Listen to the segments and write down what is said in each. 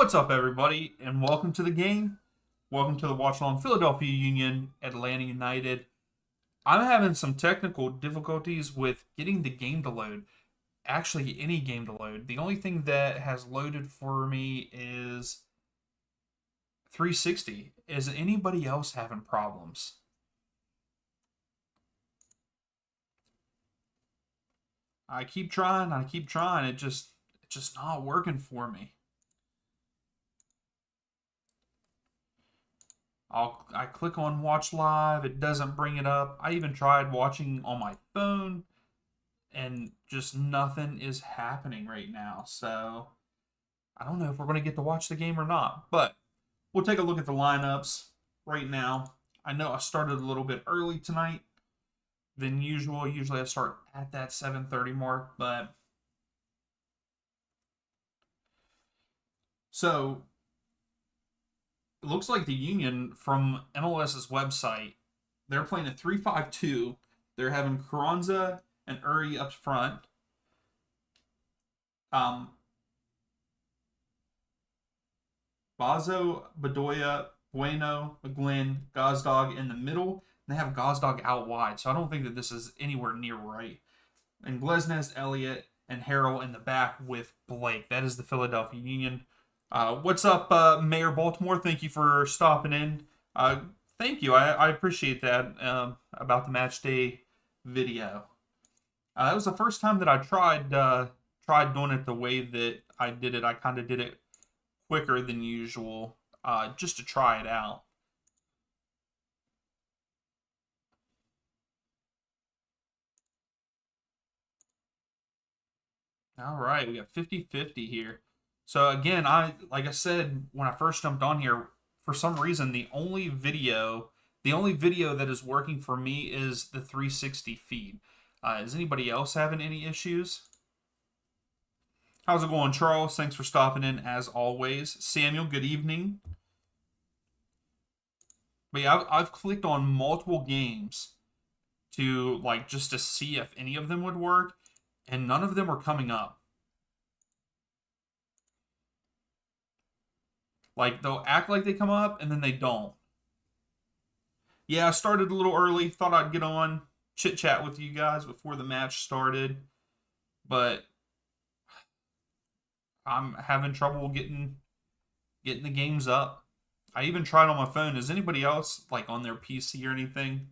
What's up, everybody, and welcome to the game. Welcome to the watch along Philadelphia Union, Atlanta United. I'm having some technical difficulties with getting the game to load. Actually, any game to load. The only thing that has loaded for me is 360. Is anybody else having problems? I keep trying, it's just not working for me. I click on watch live, it doesn't bring it up. I even tried watching on my phone and just nothing is happening right now. So I don't know if we're going to get to watch the game or not. But we'll take a look at the lineups right now. I know I started a little bit early tonight than usual. Usually I start at that 7:30 mark, but so it looks like the Union from MLS's website, they're playing a 3-5-2. They're having Carranza and Uri up front. Um, Bazo, Bedoya, Bueno, McGlynn, Gazdag in the middle. And they have Gazdag out wide, so I don't think that this is anywhere near right. And Glesnes, Elliott, and Harrell in the back with Blake. That is the Philadelphia Union. What's up, Mayor Baltimore? Thank you for stopping in. Thank you. I appreciate that about the match day video. That was the first time that I tried doing it the way that I did it. I kind of did it quicker than usual, just to try it out. All right, we got 50-50 here. So again, like I said when I first jumped on here, for some reason the only video that is working for me is the 360 feed. Is anybody else having any issues? How's it going, Charles? Thanks for stopping in as always. Samuel, good evening. But yeah, I've clicked on multiple games to just to see if any of them would work, and none of them are coming up. Like they'll act like they come up and then they don't. Yeah, I started a little early. Thought I'd get on, chit chat with you guys before the match started, but I'm having trouble getting the games up. I even tried on my phone. Is anybody else on their PC or anything?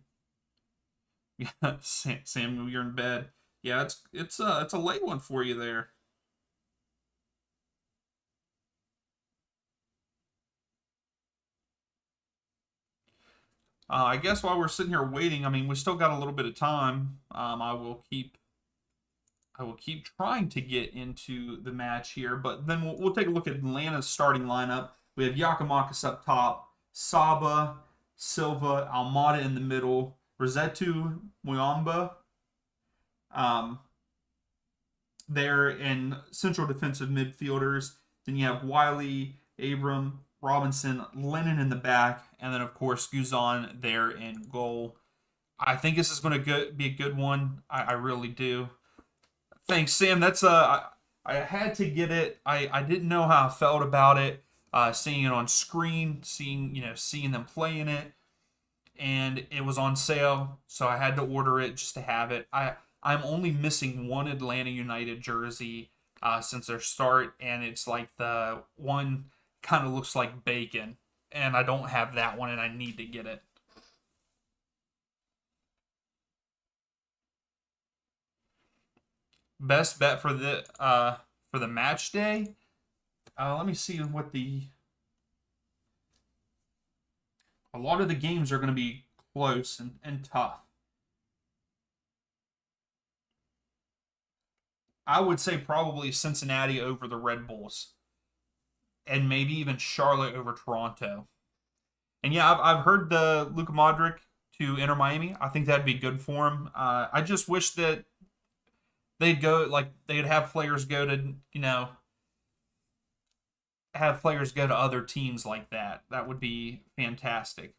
Yeah, Samuel, you're in bed. Yeah, it's a late one for you there. I guess while we're sitting here waiting, I mean, we still got a little bit of time. I will keep trying to get into the match here, but then we'll take a look at Atlanta's starting lineup. We have Yakimakis up top, Saba, Silva, Almada in the middle, Rosetu, Muyamba. Um, there in central defensive midfielders. Then you have Wiley, Abram, Robinson, Lennon in the back, and then of course Guzan there in goal. I think this is going to be a good one. I really do. Thanks, Sam. I had to get it. I didn't know how I felt about it. Seeing it on screen, seeing them playing it, and it was on sale, so I had to order it just to have it. I'm only missing one Atlanta United jersey since their start, and it's like the one kind of looks like bacon, and I don't have that one, and I need to get it. Best bet for the match day. Let me see what the. A lot of the games are going to be close and tough. I would say probably Cincinnati over the Red Bulls, and maybe even Charlotte over Toronto. And yeah, I've heard the Luka Modric to enter Miami. I think that'd be good for him. I just wish that they'd have players go to have players go to other teams like that. That would be fantastic.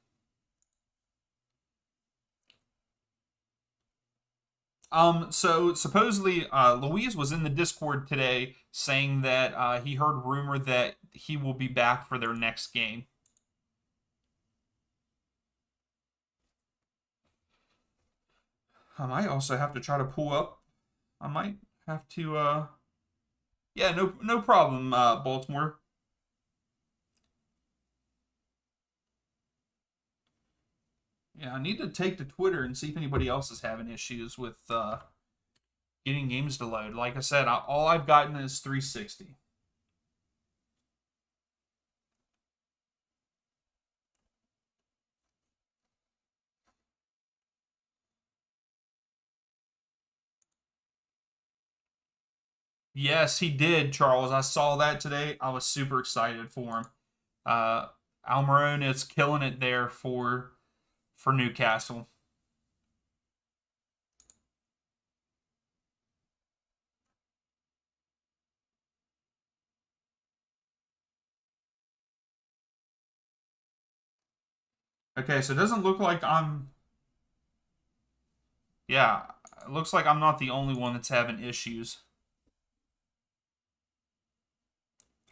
So supposedly, Louise was in the Discord today saying that he heard rumor that he will be back for their next game. I might also have to try to pull up. I might have to. Yeah, no problem, Baltimore. Yeah, I need to take to Twitter and see if anybody else is having issues with getting games to load. Like I said, all I've gotten is 360. Yes, he did, Charles. I saw that today. I was super excited for him. Uh, Almiron is killing it there for Newcastle. Okay, so it doesn't look like I'm. Yeah, it looks like I'm not the only one that's having issues.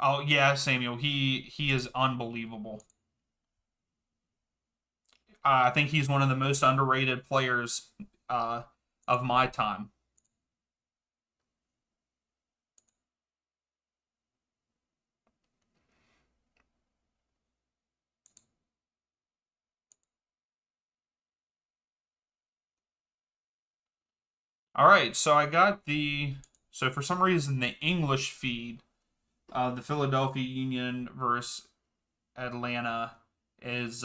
Oh yeah, Samuel. He is unbelievable. I think he's one of the most underrated players of my time. All right, so I got the. So for some reason, the English feed, the Philadelphia Union versus Atlanta is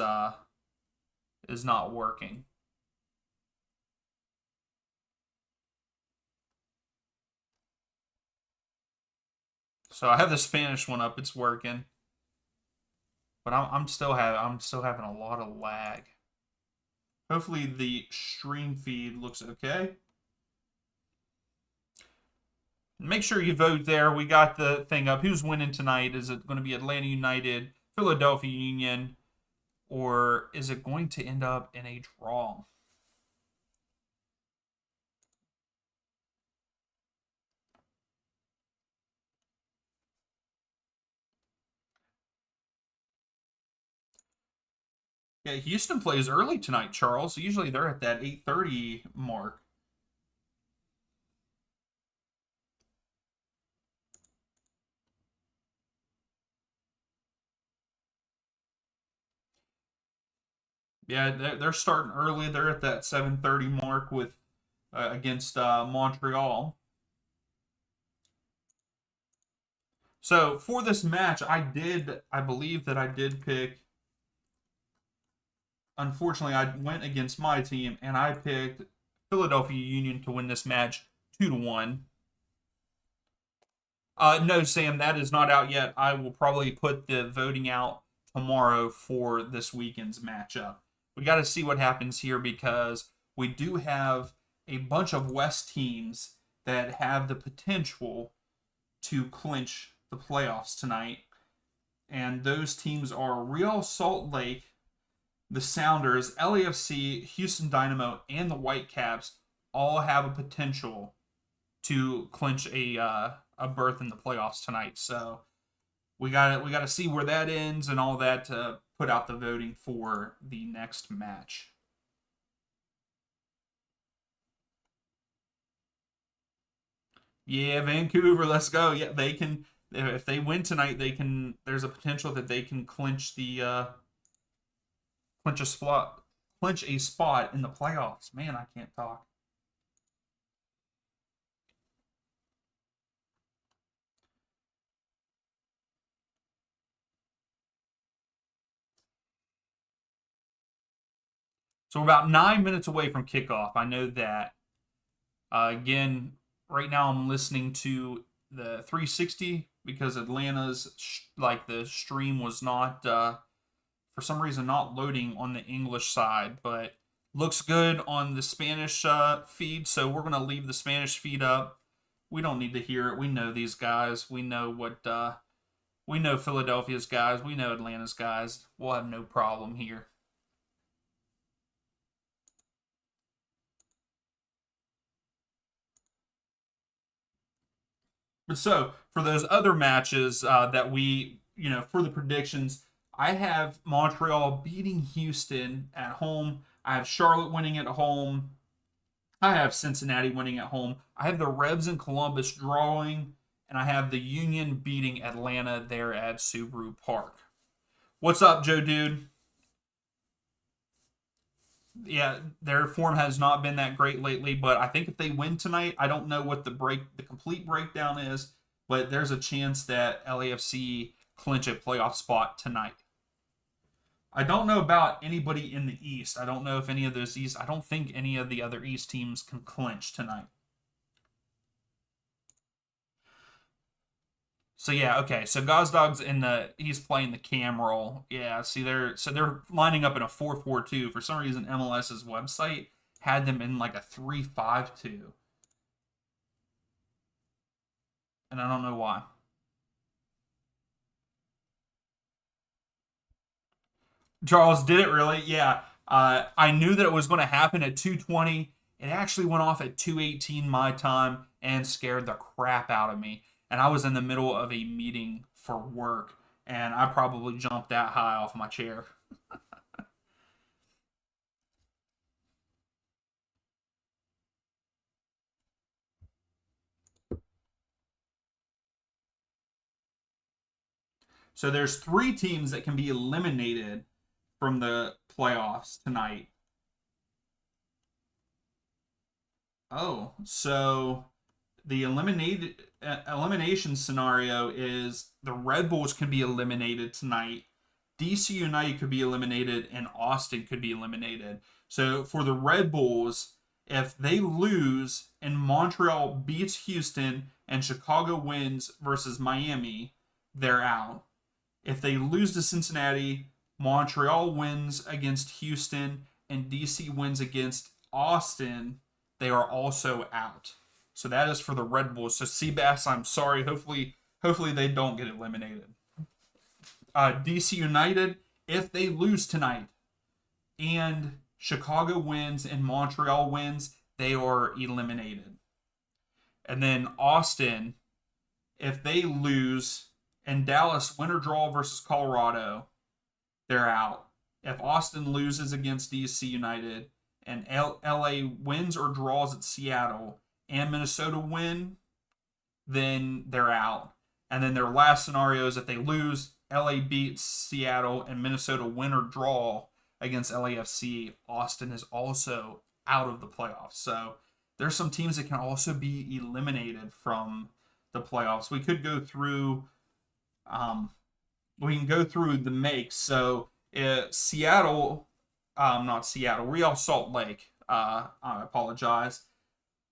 not working. So I have the Spanish one up; it's working, but I'm still having a lot of lag. Hopefully the stream feed looks okay. Make sure you vote there. We got the thing up. Who's winning tonight? Is it going to be Atlanta United, Philadelphia Union, or is it going to end up in a draw? Yeah, Houston plays early tonight, Charles. Usually they're at that 8:30 mark. Yeah, they're starting early. They're at that 7:30 mark with against Montreal. So for this match, I believe that I did pick. Unfortunately, I went against my team and I picked Philadelphia Union to win this match 2-1. No, Sam, that is not out yet. I will probably put the voting out tomorrow for this weekend's matchup. We got to see what happens here because we do have a bunch of West teams that have the potential to clinch the playoffs tonight. And those teams are Real Salt Lake, the Sounders, LAFC, Houston Dynamo, and the Whitecaps all have a potential to clinch a berth in the playoffs tonight. So we got to see where that ends and all that to put out the voting for the next match. Yeah, Vancouver, let's go. Yeah, they can if they win tonight, they can there's a potential that they can clinch a spot in the playoffs. Man, I can't talk. So we're about 9 minutes away from kickoff. I know that. Again, right now I'm listening to the 360 because Atlanta's like the stream was not for some reason not loading on the English side, but looks good on the Spanish feed. So we're gonna leave the Spanish feed up. We don't need to hear it. We know these guys. We know what we know Philadelphia's guys. We know Atlanta's guys. We'll have no problem here. But so for those other matches that we, for the predictions, I have Montreal beating Houston at home. I have Charlotte winning at home. I have Cincinnati winning at home. I have the Revs and Columbus drawing, and I have the Union beating Atlanta there at Subaru Park. What's up, Joe Dude? Yeah, their form has not been that great lately, but I think if they win tonight, I don't know what the complete breakdown is, but there's a chance that LAFC clinch a playoff spot tonight. I don't know about anybody in the East. I don't know if any of those East. I don't think any of the other East teams can clinch tonight. So yeah, okay. So Gozdog's he's playing the cam role. Yeah, see they're lining up in a 4-4-2. For some reason MLS's website had them in like a 3-5-2. And I don't know why. Charles, did it really? Yeah. I knew that it was going to happen at 2:20. It actually went off at 2:18 my time and scared the crap out of me. And I was in the middle of a meeting for work, and I probably jumped that high off my chair. So there's three teams that can be eliminated from the playoffs tonight. Oh, so the elimination scenario is the Red Bulls can be eliminated tonight. DC United could be eliminated, and Austin could be eliminated. So for the Red Bulls, if they lose and Montreal beats Houston and Chicago wins versus Miami, they're out. If they lose to Cincinnati, Montreal wins against Houston, and DC wins against Austin, they are also out. So that is for the Red Bulls. So Seabass, I'm sorry. Hopefully they don't get eliminated. DC United, if they lose tonight and Chicago wins and Montreal wins, they are eliminated. And then Austin, if they lose and Dallas win or draw versus Colorado, they're out. If Austin loses against DC United and LA wins or draws at Seattle and Minnesota win, then they're out. And then their last scenario is if they lose, LA beats Seattle, and Minnesota win or draw against LAFC, Austin is also out of the playoffs. So there's some teams that can also be eliminated from the playoffs. We could go through we can go through the makes. So Seattle, not Seattle, Real Salt Lake. I apologize.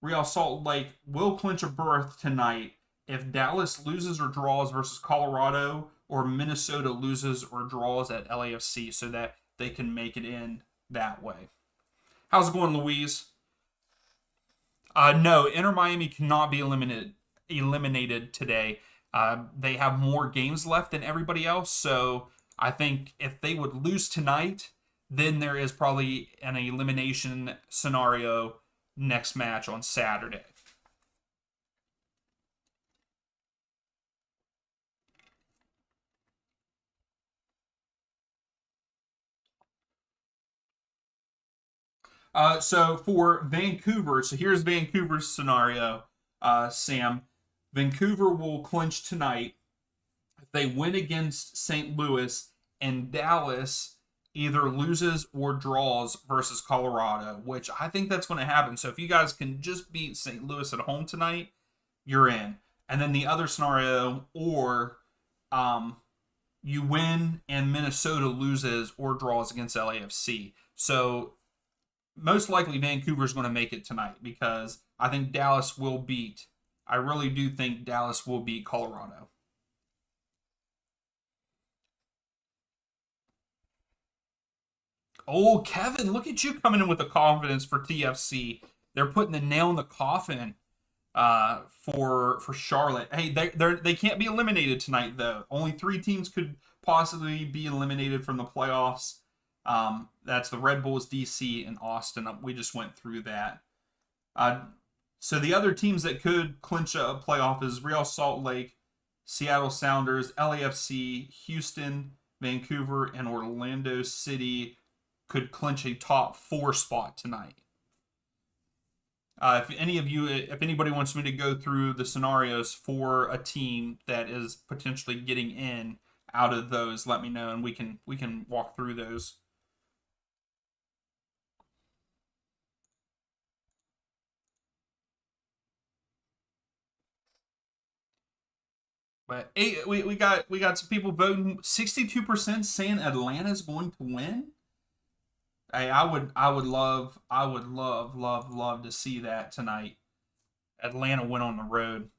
Real Salt Lake will clinch a berth tonight if Dallas loses or draws versus Colorado, or Minnesota loses or draws at LAFC, so that they can make it in that way. How's it going, Louise? No, Inter Miami cannot be eliminated today. They have more games left than everybody else, so I think if they would lose tonight, then there is probably an elimination scenario next match on Saturday. So for Vancouver, so here's Vancouver's scenario, Sam. Vancouver will clinch tonight if they win against St. Louis and Dallas either loses or draws versus Colorado, which I think that's going to happen. So if you guys can just beat St. Louis at home tonight, you're in. And then the other scenario, or you win and Minnesota loses or draws against LAFC. So most likely Vancouver's going to make it tonight because I think Dallas will beat. I really do think Dallas will beat Colorado. Oh, Kevin, look at you coming in with the confidence for TFC. They're putting the nail in the coffin for Charlotte. Hey, they can't be eliminated tonight though. Only three teams could possibly be eliminated from the playoffs. That's the Red Bulls, DC, and Austin. We just went through that. Uh, So the other teams that could clinch a playoff is Real Salt Lake, Seattle Sounders, LAFC, Houston, Vancouver, and Orlando City could clinch a top 4 spot tonight. If anybody wants me to go through the scenarios for a team that is potentially getting in out of those, let me know and we can walk through those. But we got some people voting. 62% saying Atlanta's going to win. Hey, I would love to see that tonight. Atlanta went on the road.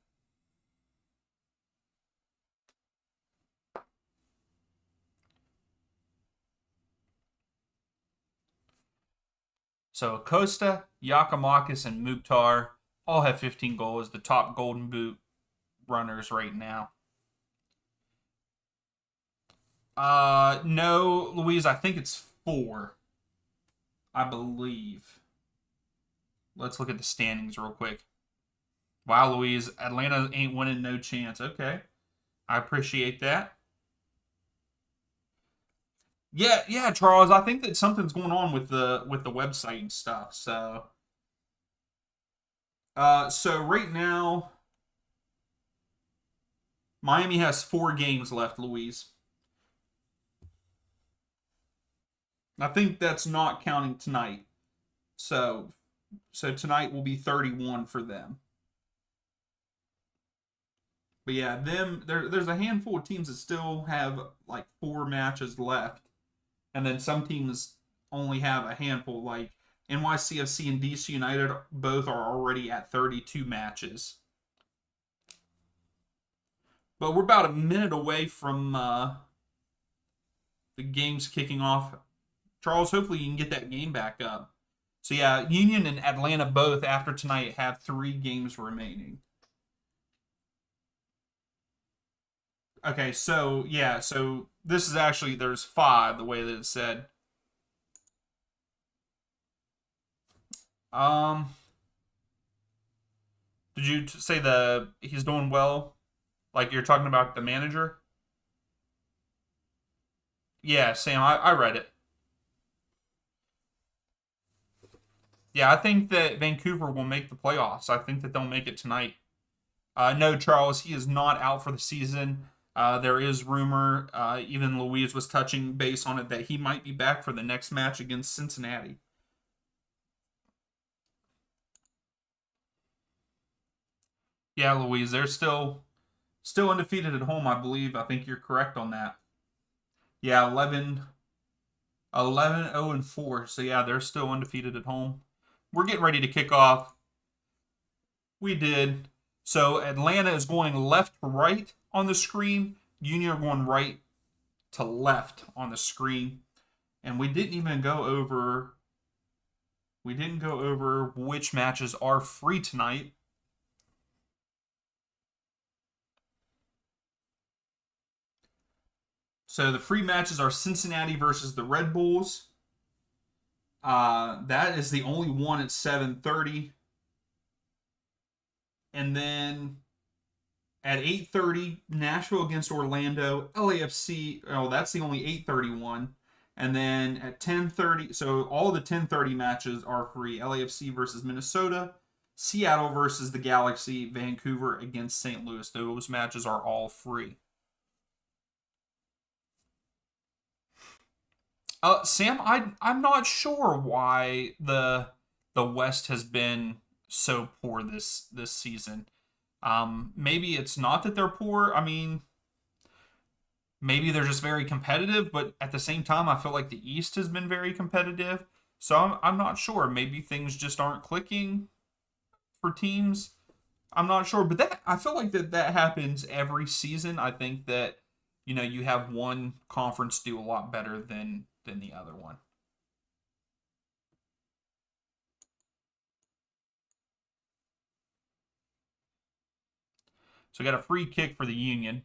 So Acosta, Yakamakis, and Mukhtar all have 15 goals. The top Golden Boot runners right now. No, Louise, I think it's 4. I believe. Let's look at the standings real quick. Wow, Louise, Atlanta ain't winning no chance. Okay. I appreciate that. Yeah, Charles, I think that something's going on with the website and stuff. So right now Miami has 4 games left, Louise. I think that's not counting tonight. So tonight will be 31 for them. But yeah, there's a handful of teams that still have like 4 matches left, and then some teams only have a handful. Like NYCFC and DC United both are already at 32 matches. But we're about a minute away from the games kicking off. Charles, hopefully you can get that game back up. So yeah, Union and Atlanta both after tonight have 3 games remaining. Okay, so yeah, so this is actually there's 5 the way that it's said. Um, did you say he's doing well? Like you're talking about the manager? Yeah, Sam, I read it. Yeah, I think that Vancouver will make the playoffs. I think that they'll make it tonight. No, Charles, he is not out for the season. There is rumor, even Louise was touching base on it, that he might be back for the next match against Cincinnati. Yeah, Louise, they're still undefeated at home, I believe. I think you're correct on that. Yeah, 11-0-4. So yeah, they're still undefeated at home. We're getting ready to kick off. We did. So Atlanta is going left to right on the screen. Union are going right to left on the screen. And we didn't go over which matches are free tonight. So the free matches are Cincinnati versus the Red Bulls. That is the only one at 7:30. And then at 8:30, Nashville against Orlando, LAFC. Oh, that's the only 8:30 one. And then at 10:30, so all the 10:30 matches are free. LAFC versus Minnesota, Seattle versus the Galaxy, Vancouver against St. Louis. Those matches are all free. Sam, I'm not sure why the West has been so poor this season. Maybe it's not that they're poor. I mean, maybe they're just very competitive, but at the same time, I feel like the East has been very competitive. So I'm not sure. Maybe things just aren't clicking for teams. I'm not sure, but that I feel like that happens every season. I think that you have one conference do a lot better than the other one. So we got a free kick for the Union.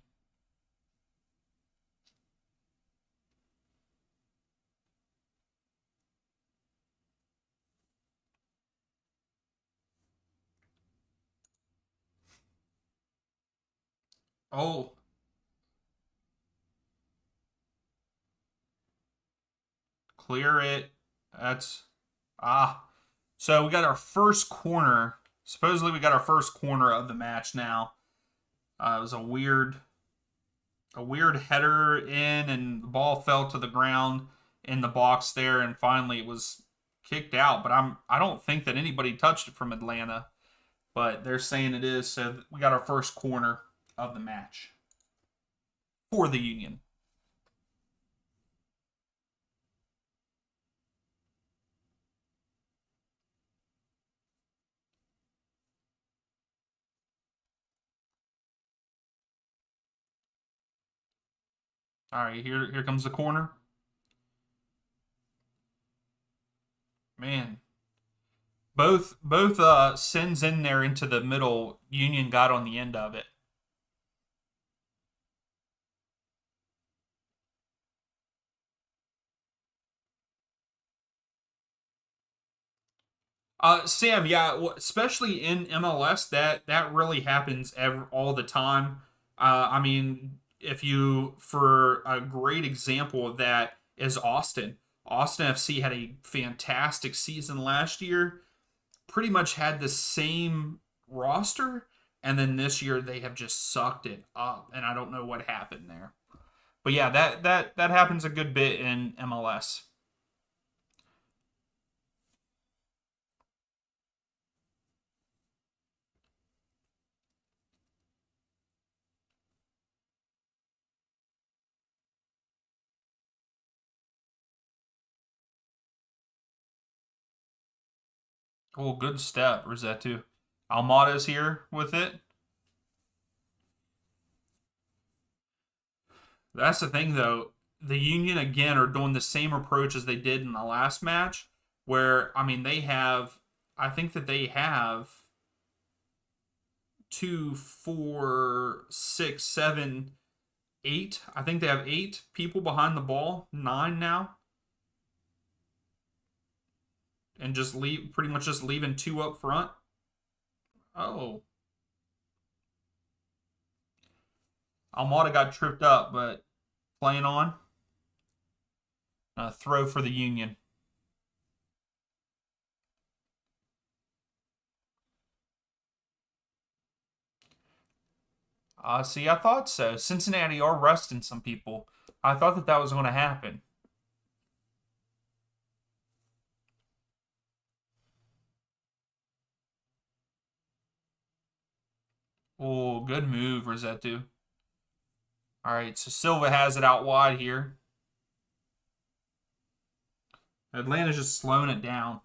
Oh, clear it. That's So we got our first corner. Supposedly we got our first corner of the match now. It was a weird header in, and the ball fell to the ground in the box there, and finally it was kicked out. But I don't think that anybody touched it from Atlanta, but they're saying it is. So we got our first corner of the match for the Union. All right, here comes the corner. Man, both sends in there into the middle. Union got on the end of it. Sam, yeah, especially in MLS, that really happens all the time. I mean, if you for a great example of that is Austin. Austin FC had a fantastic season last year. Pretty much had the same roster, and then this year they have just sucked it up, and I don't know what happened there. But yeah, that happens a good bit in MLS. Oh, good step, Rossetto. Almada's here with it. That's the thing, though. The Union again are doing the same approach as they did in the last match, where I mean they have. I think that they have two, four, six, seven, eight. I think they have eight people behind the ball, nine now, and just leave pretty much just leaving two up front. Oh, Almada got tripped up, but playing on. Throw for the Union. See, I thought so. Cincinnati are resting some people. I thought that was going to happen. Oh, good move, Rossetto. All right, so Silva has it out wide here. Atlanta's just slowing it down.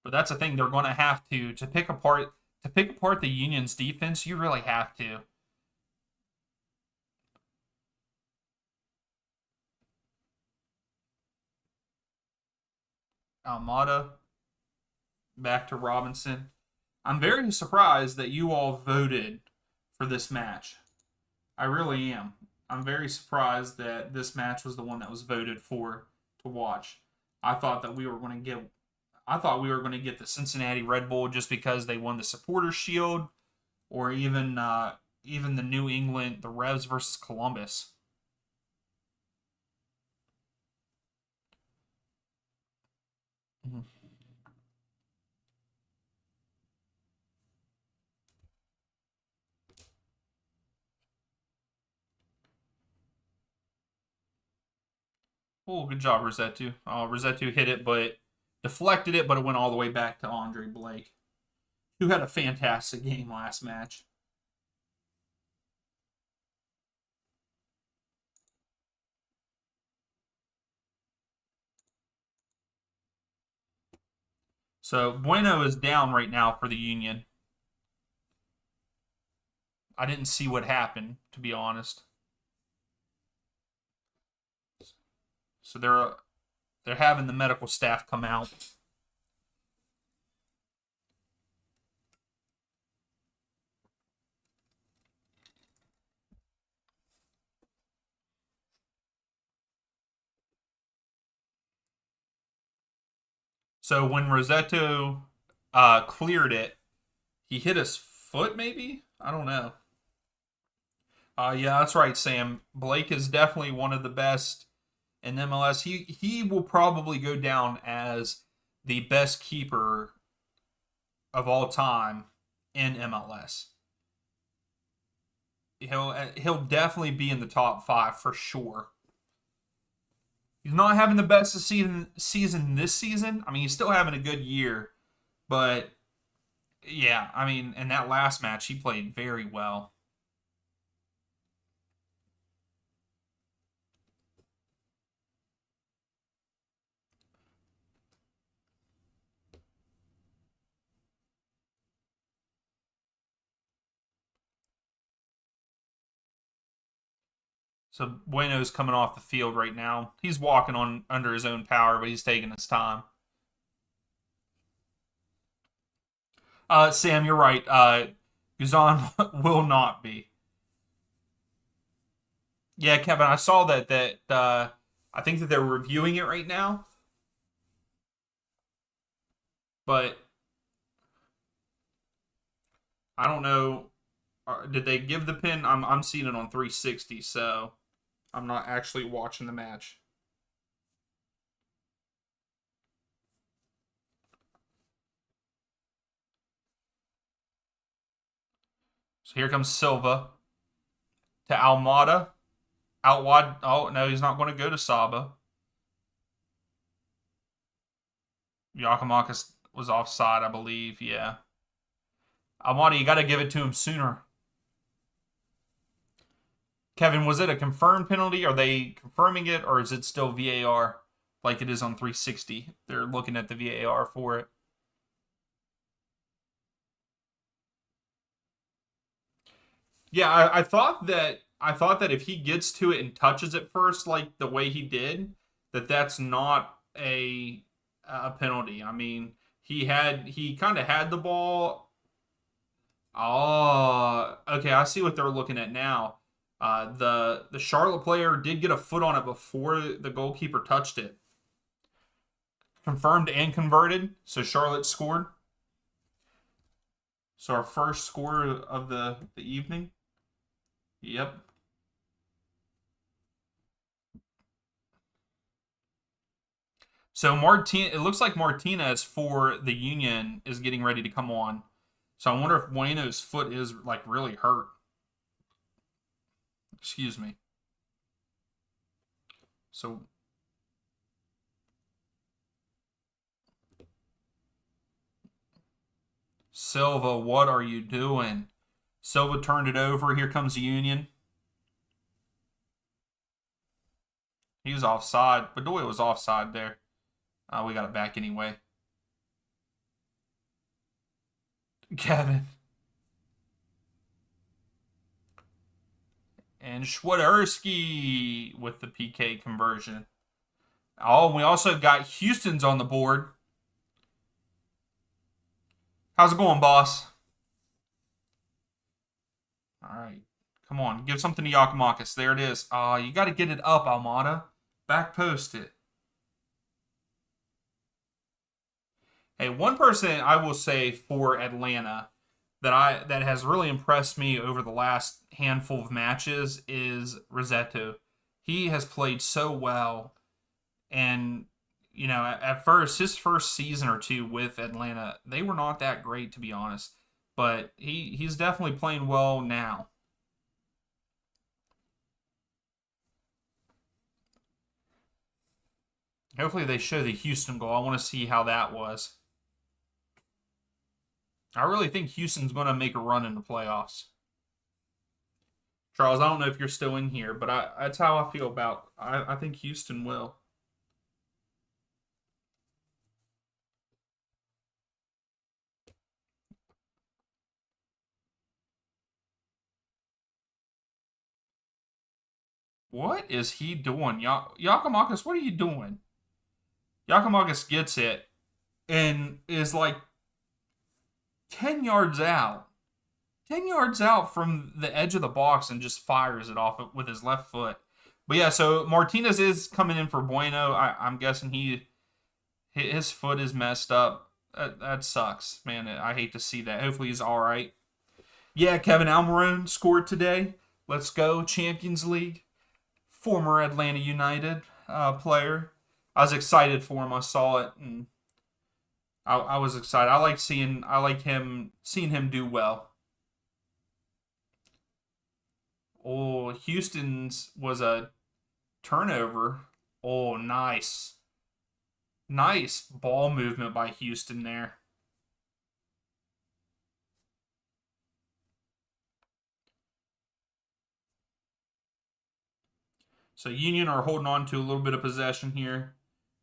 But that's the thing; they're going to have to pick apart the Union's defense. You really have to. Almada back to Robinson. I'm very surprised that you all voted for this match. I really am. I'm very surprised that this match was the one that was voted for to watch. I thought that we were going to get I thought we were going to get the Cincinnati Red Bull just because they won the Supporters Shield, or even the New England, the Revs versus Columbus. Mhm. Oh, good job, Rossetto. Rossetto hit it, but deflected it, but it went all the way back to Andre Blake, who had a fantastic game last match. So Bueno is down right now for the Union. I didn't see what happened, to be honest. So they're having the medical staff come out. So when Rossetto cleared it, he hit his foot, maybe? I don't know. Yeah, that's right, Sam. Blake is definitely one of the best in MLS. He will probably go down as the best keeper of all time in MLS. He'll definitely be in the top 5 for sure. He's not having the best season this season. I mean, he's still having a good year, but yeah, I mean, in that last match, he played very well. So Bueno's coming off the field right now. He's walking on under his own power, but he's taking his time. Sam, you're right. Guzan will not be. Yeah, Kevin, I saw that I think that they're reviewing it right now, but I don't know. Did they give the pin? I'm seeing it on 360, so I'm not actually watching the match. So here comes Silva to Almada. Out wide. Oh, no, he's not going to go to Saba. Giacomakis was offside, I believe. Yeah. Almada, you got to give it to him sooner. Kevin, was it a confirmed penalty? Are they confirming it, or is it still VAR like it is on 360? They're looking at the VAR for it. Yeah, I thought that if he gets to it and touches it first, like the way he did, that's not a penalty. I mean, he kind of had the ball. Oh, okay. I see what they're looking at now. The Charlotte player did get a foot on it before the goalkeeper touched it. Confirmed and converted. So Charlotte scored. So our first score of the evening. Yep. So it looks like Martinez for the Union is getting ready to come on. So I wonder if Bueno's foot is like really hurt. Excuse me. So Silva, what are you doing? Silva turned it over. Here comes the Union. He was offside. Bedoya was offside there. We got it back anyway. Kevin. And Schwaderski with the PK conversion. Oh, and we also got Houston's on the board. How's it going, boss? All right. Come on. Give something to Giacomakis. There it is. You got to get it up, Almada. Back post it. Hey, one person I will say for Atlanta that has really impressed me over the last handful of matches is Rossetto. He has played so well, and at first his first season or two with Atlanta, they were not that great to be honest, but he's definitely playing well now. Hopefully they show the Houston goal. I want to see how that was. I really think Houston's going to make a run in the playoffs. Charles, I don't know if you're still in here, but that's how I feel about. I think Houston will. What is he doing? Giacomakis, what are you doing? Giacomakis gets it and is like 10 yards out. 10 yards out from the edge of the box and just fires it off with his left foot. But yeah, so Martinez is coming in for Bueno. I'm guessing his foot is messed up. That sucks, man. I hate to see that. Hopefully he's all right. Yeah, Kevin Almiron scored today. Let's go, Champions League. Former Atlanta United player. I was excited for him. I saw it, and I was excited. I like him seeing him do well. Oh, Houston's was a turnover. Oh, nice. Nice ball movement by Houston there. So Union are holding on to a little bit of possession here.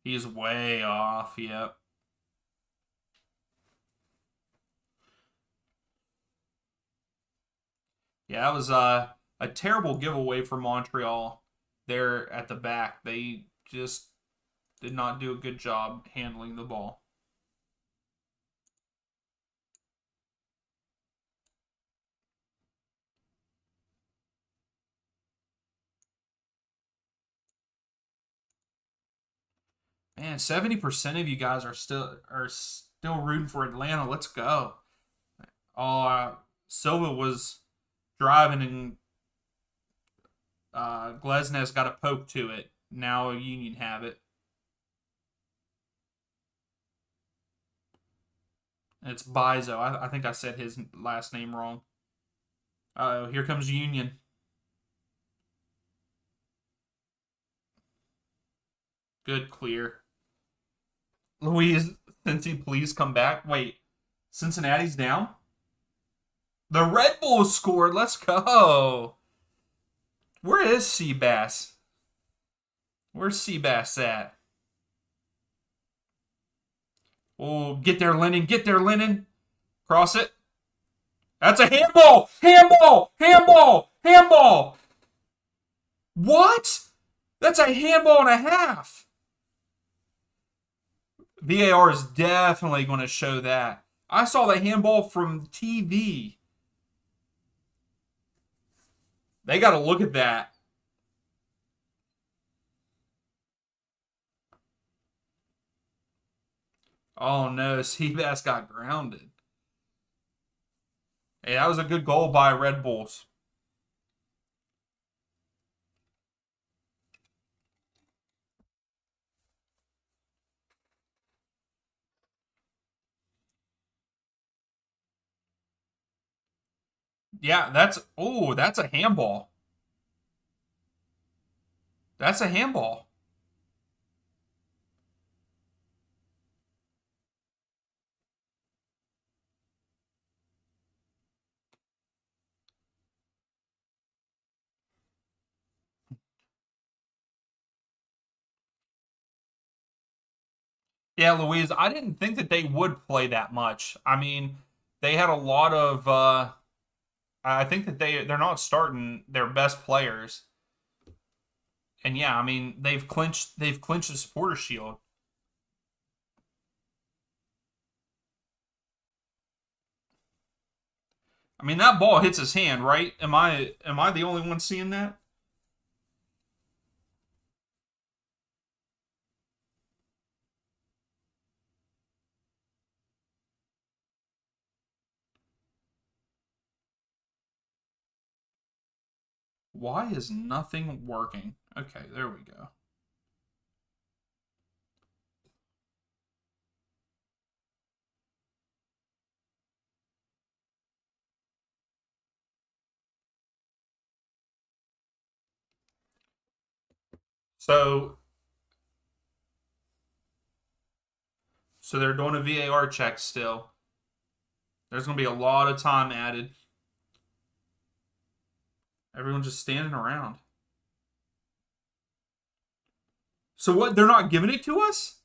He's way off. Yep. Yeah, that was a terrible giveaway for Montreal there at the back. They just did not do a good job handling the ball. Man, 70% of you guys are still rooting for Atlanta. Let's go. Oh, Silva was driving and Glesnes got a poke to it. Now Union have it. It's Bizo. I think I said his last name wrong. Here comes Union. Good clear. Louise, Cincy, please come back. Wait, Cincinnati's down? The Red Bulls scored. Let's go. Where is Seabass? Where's Seabass at? Oh, get there, Lennon. Get there, Lennon. Cross it. That's a handball. Handball. Handball. Handball. What? That's a handball and a half. VAR is definitely going to show that. I saw the handball from TV. They got to look at that. Oh no, Seabass got grounded. Hey, that was a good goal by Red Bulls. Yeah, that's a handball. That's a handball. Yeah, Louise, I didn't think that they would play that much. I mean, they had a lot of I think that they're not starting their best players. And yeah, I mean, they've clinched the supporter shield. I mean, that ball hits his hand, right? Am I the only one seeing that? Why is nothing working? Okay, there we go. So so they're doing a VAR check still. There's going to be a lot of time added. Everyone's just standing around. So what? They're not giving it to us?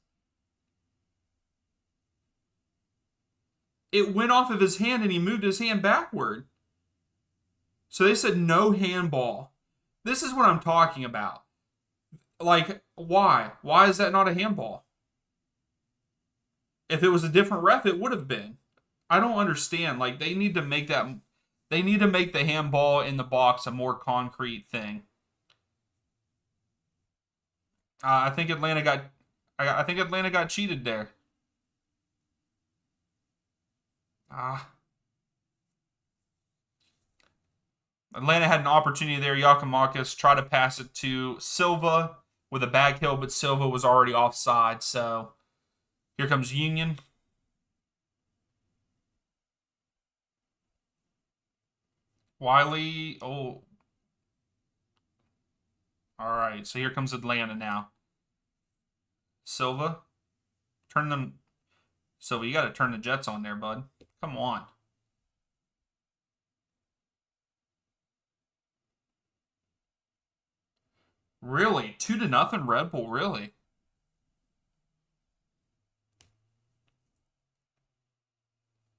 It went off of his hand and he moved his hand backward. So they said no handball. This is what I'm talking about. Like, why? Why is that not a handball? If it was a different ref, it would have been. I don't understand. Like, they need to make that. They need to make the handball in the box a more concrete thing. I think Atlanta got. I think Atlanta got cheated there. Ah, Atlanta had an opportunity there. Giakoumakis tried to pass it to Silva with a back heel, but Silva was already offside. So here comes Union. Wiley. Oh. All right. So here comes Atlanta now. Silva. Turn them. Silva, you got to turn the Jets on there, bud. Come on. Really? 2-0 Red Bull, really?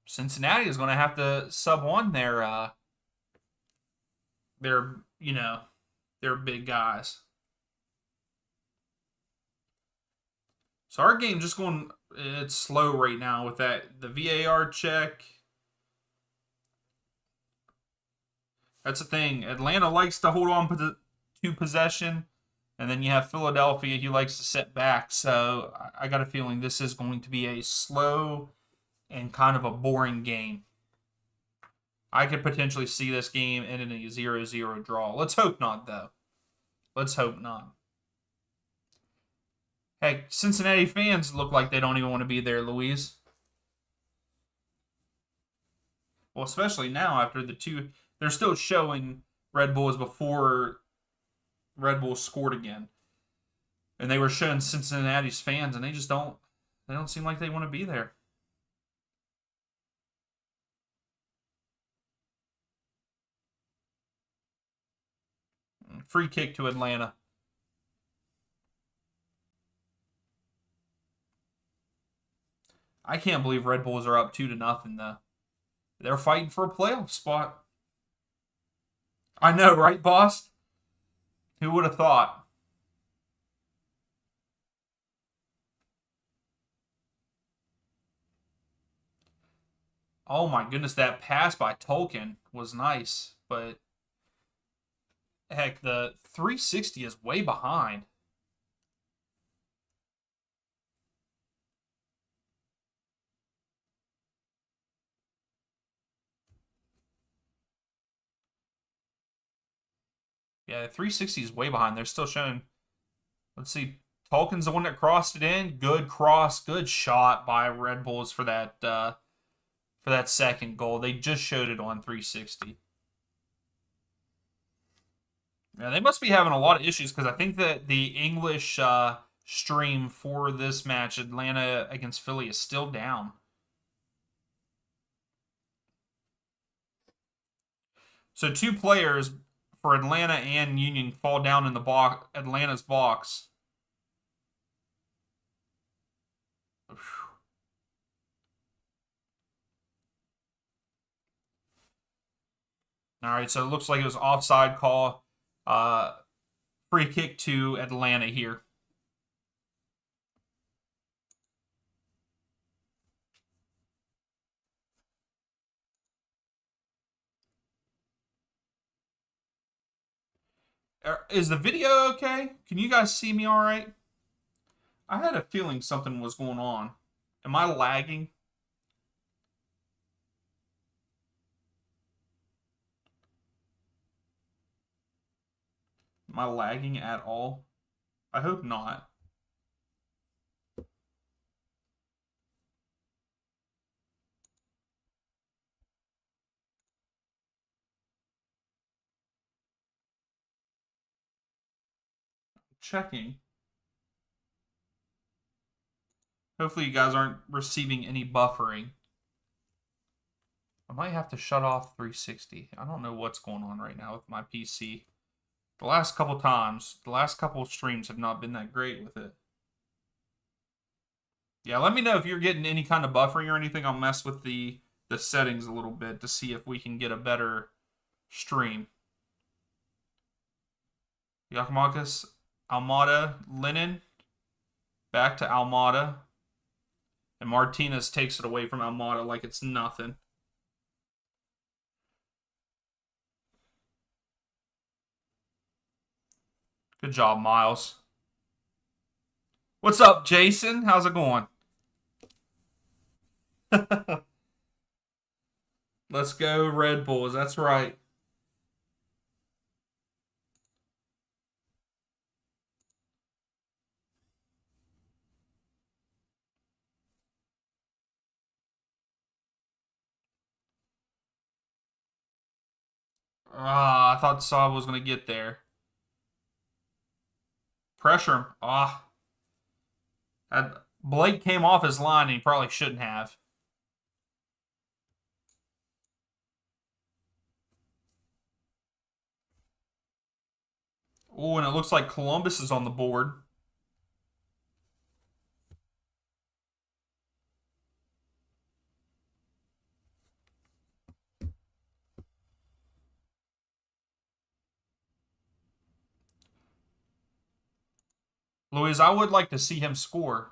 Cincinnati is going to have to sub on their their big guys. So our game just going, it's slow right now with the VAR check. That's the thing. Atlanta likes to hold on to possession, and then you have Philadelphia, he likes to sit back. So I got a feeling this is going to be a slow and kind of a boring game. I could potentially see this game ending a 0-0 draw. Let's hope not, though. Let's hope not. Heck, Cincinnati fans look like they don't even want to be there, Louise. Well, especially now after the two. They're still showing Red Bulls before Red Bull scored again. And they were showing Cincinnati's fans, and they don't seem like they want to be there. Free kick to Atlanta. I can't believe Red Bulls are up 2-0 though. They're fighting for a playoff spot. I know, right, boss? Who would have thought? Oh my goodness, that pass by Tolkien was nice, but heck, the 360 is way behind. Yeah, the 360 is way behind. They're still showing. Let's see. Tolkien's the one that crossed it in. Good cross, good shot by Red Bulls for that second goal. They just showed it on 360. Yeah, they must be having a lot of issues because I think that the English stream for this match, Atlanta against Philly, is still down. So 2 players for Atlanta and Union fall down in the box, Atlanta's box. All right, so it looks like it was offside call. Free kick to Atlanta here. Is the video okay? Can you guys see me all right? I had a feeling something was going on. Am I lagging? Am I lagging at all? I hope not. Checking. Hopefully you guys aren't receiving any buffering. I might have to shut off 360. I don't know what's going on right now with my PC. The last couple streams have not been that great with it. Yeah, let me know if you're getting any kind of buffering or anything. I'll mess with the settings a little bit to see if we can get a better stream. Giakoumakis, Almada, Lennon, back to Almada. And Martinez takes it away from Almada like it's nothing. Good job, Miles. What's up, Jason? How's it going? Let's go, Red Bulls. That's right. I thought Saab was going to get there. Pressure him. Blake came off his line and he probably shouldn't have. Oh, and it looks like Columbus is on the board. Louise, I would like to see him score.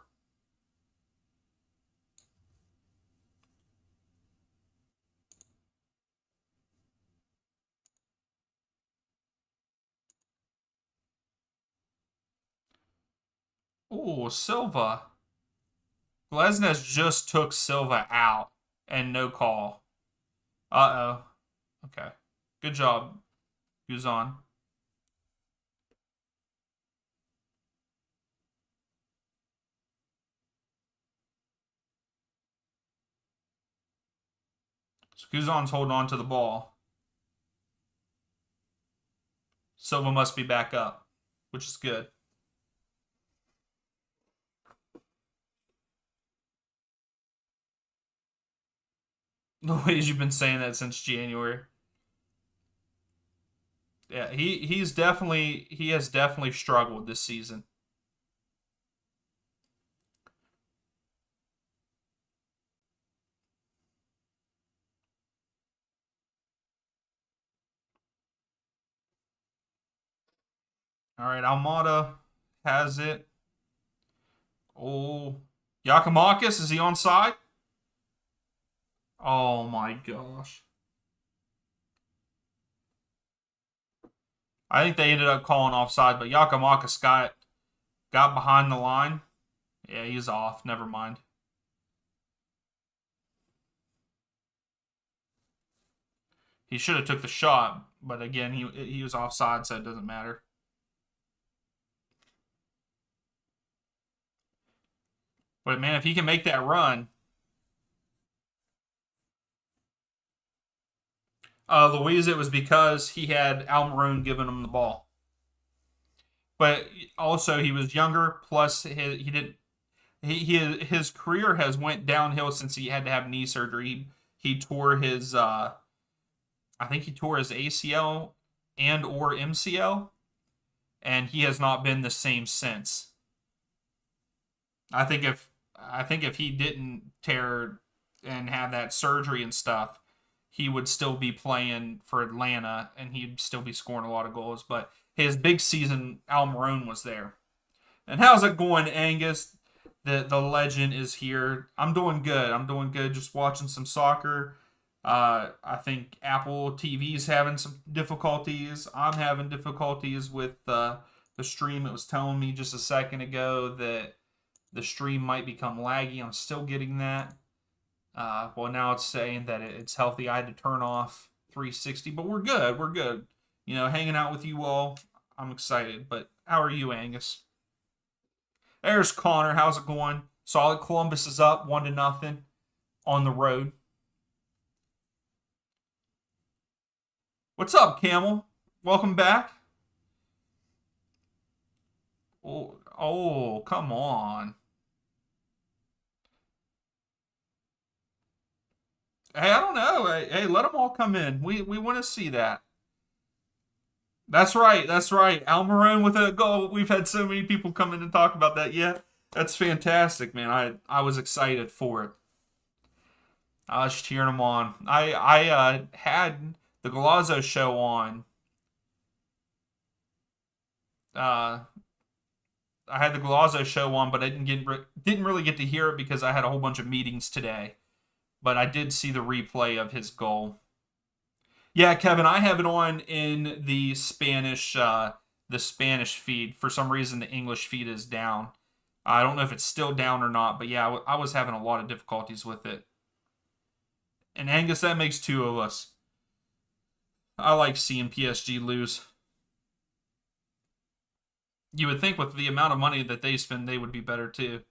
Oh, Silva. Glesnes just took Silva out and no call. Uh-oh. Okay. Good job, Guzan. So Guzan's holding on to the ball. Silva must be back up, which is good. The ways you've been saying that since January. Yeah, he has definitely struggled this season. All right, Almada has it. Oh, Yakimakis, is he on side? Oh my gosh. I think they ended up calling offside, but Yakimakis got behind the line. Yeah, he's off. Never mind. He should have took the shot, but again, he was offside, so it doesn't matter. But man, if he can make that run, Louise, it was because he had Almiron giving him the ball. But also he was younger. Plus he did his career has went downhill since he had to have knee surgery. He tore his I think he tore his ACL and or MCL, and he has not been the same since. I think if he didn't tear and have that surgery and stuff, he would still be playing for Atlanta and he'd still be scoring a lot of goals. But his big season, Almiron was there. And how's it going, Angus? The legend is here. I'm doing good. I'm doing good. Just watching some soccer. I think Apple TV's having some difficulties. I'm having difficulties with the stream. It was telling me just a second ago that the stream might become laggy. I'm still getting that. Well, now it's saying that it's healthy. I had to turn off 360, but we're good. We're good. You know, hanging out with you all. I'm excited. But how are you, Angus? There's Connor. How's it going? Solid. Columbus is up 1-0 on the road. What's up, Camel? Welcome back. Oh, come on. Hey, I don't know. Hey, let them all come in. We want to see that. That's right. That's right. Almiron with a goal. We've had so many people come in and talk about that. Yeah, that's fantastic, man. I was excited for it. I was cheering them on. I had the Galazzo show on. Uh, I had the Galazzo show on, but I didn't really get to hear it because I had a whole bunch of meetings today. But I did see the replay of his goal. Yeah, Kevin, I have it on in the Spanish feed. For some reason, the English feed is down. I don't know if it's still down or not, but yeah, I was having a lot of difficulties with it. And Angus, that makes two of us. I like seeing PSG lose. You would think with the amount of money that they spend, they would be better too.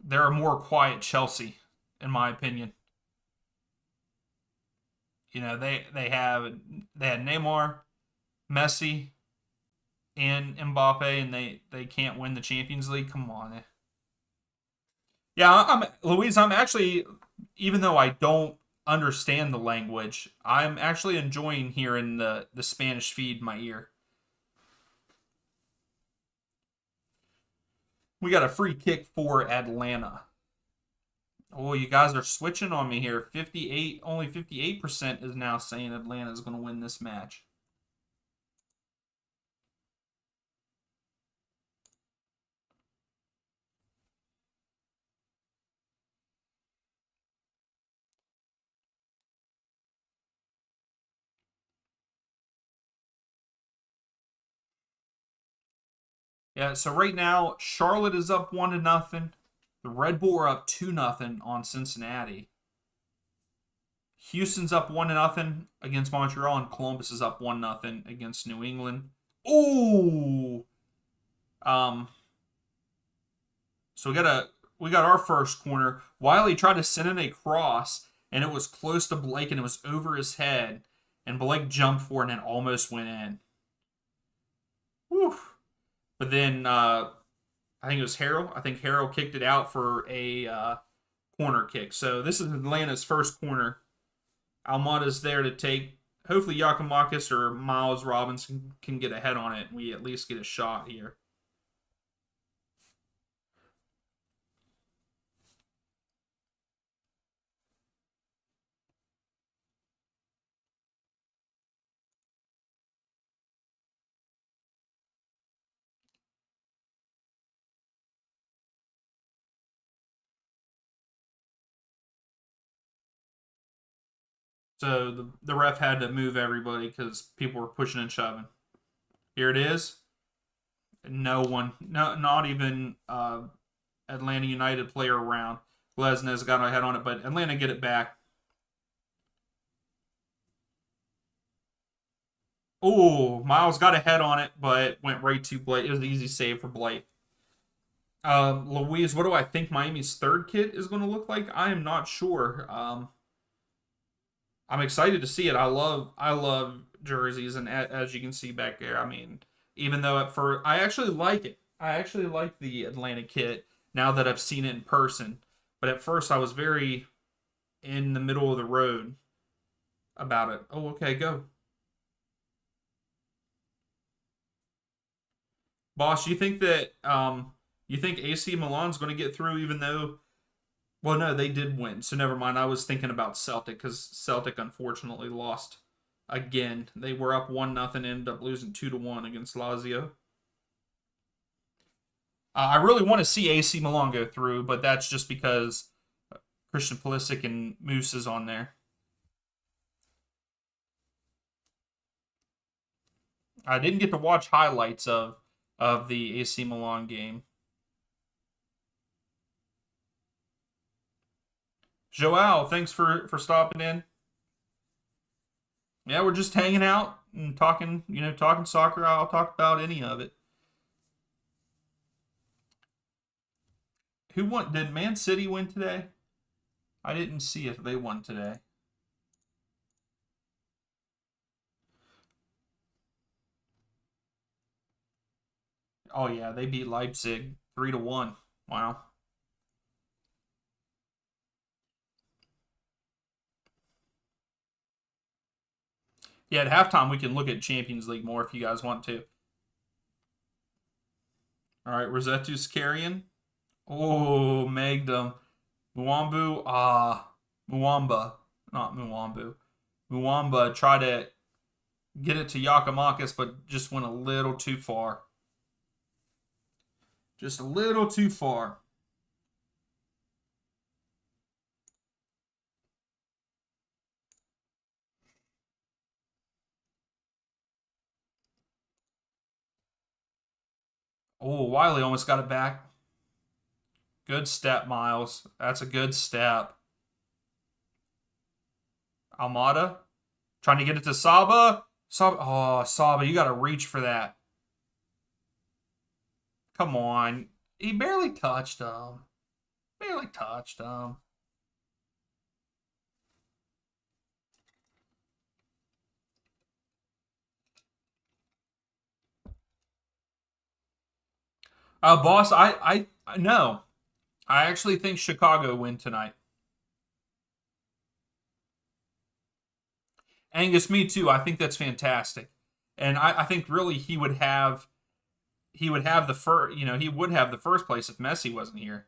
They're a more quiet Chelsea, in my opinion. You know, they had Neymar, Messi, and Mbappe, and they can't win the Champions League. Come on. Yeah, I'm Louise. I'm actually, even though I don't understand the language, I'm actually enjoying hearing the Spanish feed in my ear. We got a free kick for Atlanta. Oh, you guys are switching on me here. 58, only 58% is now saying Atlanta is going to win this match. Yeah, so right now Charlotte is up 1-0. The Red Bull are up 2-0 on Cincinnati. Houston's up 1-0 against Montreal, and Columbus is up 1-0 against New England. Ooh. So we got our first corner. Wiley tried to send in a cross, and it was close to Blake, and it was over his head, and Blake jumped for it and it almost went in. Whew. But then I think it was Harrell. I think Harrell kicked it out for a corner kick. So this is Atlanta's first corner. Almada's there to take. Hopefully Yakimakis or Miles Robinson can get a head on it, and we at least get a shot here. So the ref had to move everybody because people were pushing and shoving. Here it is. No one, no, not even Atlanta United player around. Glesnes got a head on it, but Atlanta get it back. Oh, Miles got a head on it, but went right to Blake. It was an easy save for Blake. Louise, what do I think Miami's third kit is going to look like? I am not sure. I'm excited to see it. I love jerseys, and as you can see back there, I mean, even though at first I actually like it. I actually like the Atlanta kit now that I've seen it in person. But at first I was very in the middle of the road about it. Oh, okay, go. Boss, you think AC Milan's going to get through even though well no, they did win. So never mind. I was thinking about Celtic cuz Celtic unfortunately lost again. They were up 1-0, ended up losing 2-1 against Lazio. I really want to see AC Milan go through, but that's just because Christian Pulisic and Moose is on there. I didn't get to watch highlights of the AC Milan game. Joao, thanks for stopping in. Yeah, we're just hanging out and talking, talking soccer. I'll talk about any of it. Who won? Did Man City win today? I didn't see if they won today. Oh yeah, they beat Leipzig 3-1. Wow. Yeah, at halftime we can look at Champions League more if you guys want to. All right, Rosettu's carrying. Oh, Magdum. Muambu, Muamba, not Muambu. Muamba tried to get it to Yakamakis, but just went a little too far. Just a little too far. Oh, Wiley almost got it back. Good step, Miles. That's a good step. Almada trying to get it to Saba. Saba, oh, Saba, you got to reach for that. Come on. He barely touched him. Barely touched him. Boss, I no. I actually think Chicago win tonight. Angus, me too. I think that's fantastic, and I think really he would have the first, he would have the first place if Messi wasn't here.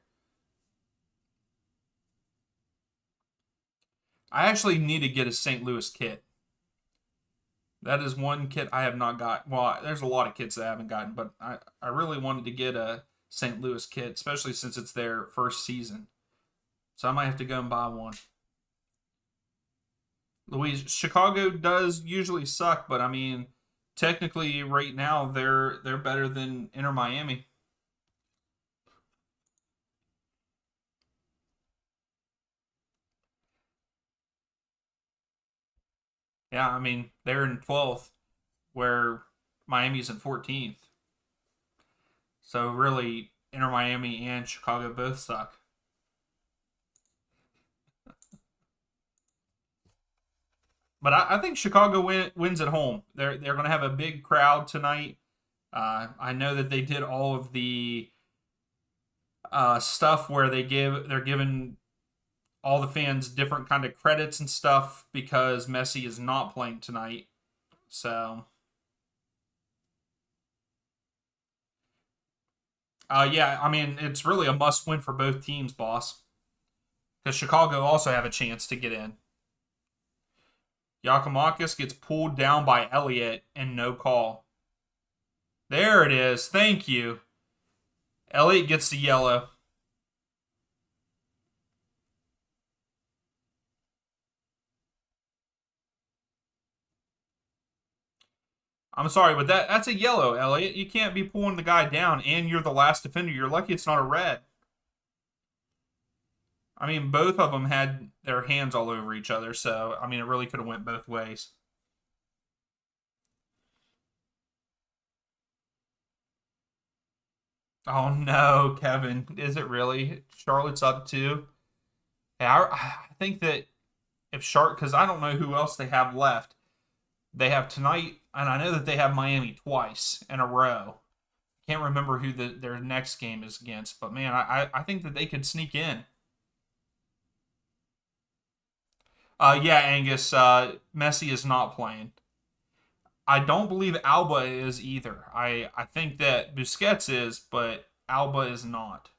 I actually need to get a St. Louis kit. That is one kit I have not got. Well, there's a lot of kits that I haven't gotten, but I really wanted to get a St. Louis kit, especially since it's their first season. So I might have to go and buy one. Louise, Chicago does usually suck, but I mean, technically right now they're better than Inter Miami. Yeah, I mean they're in 12th, where Miami's in 14th. So really, Inter Miami and Chicago both suck. But I think Chicago wins at home. They're going to have a big crowd tonight. I know that they did all of the stuff where they're giving all the fans different kind of credits and stuff because Messi is not playing tonight. So yeah, I mean it's really a must win for both teams, boss. Because Chicago also have a chance to get in. Yakimakis gets pulled down by Elliott and no call. There it is. Thank you. Elliott gets the yellow. I'm sorry, but that's a yellow, Elliott. You can't be pulling the guy down, and you're the last defender. You're lucky it's not a red. I mean, both of them had their hands all over each other, so I mean, it really could have went both ways. Oh no, Kevin, is it really? Charlotte's up too. Yeah, I think that if Charlotte, because I don't know who else they have left. They have tonight, and I know that they have Miami twice in a row. Can't remember who their next game is against, but man, I think that they could sneak in. Yeah, Angus, Messi is not playing. I don't believe Alba is either. I think that Busquets is, but Alba is not.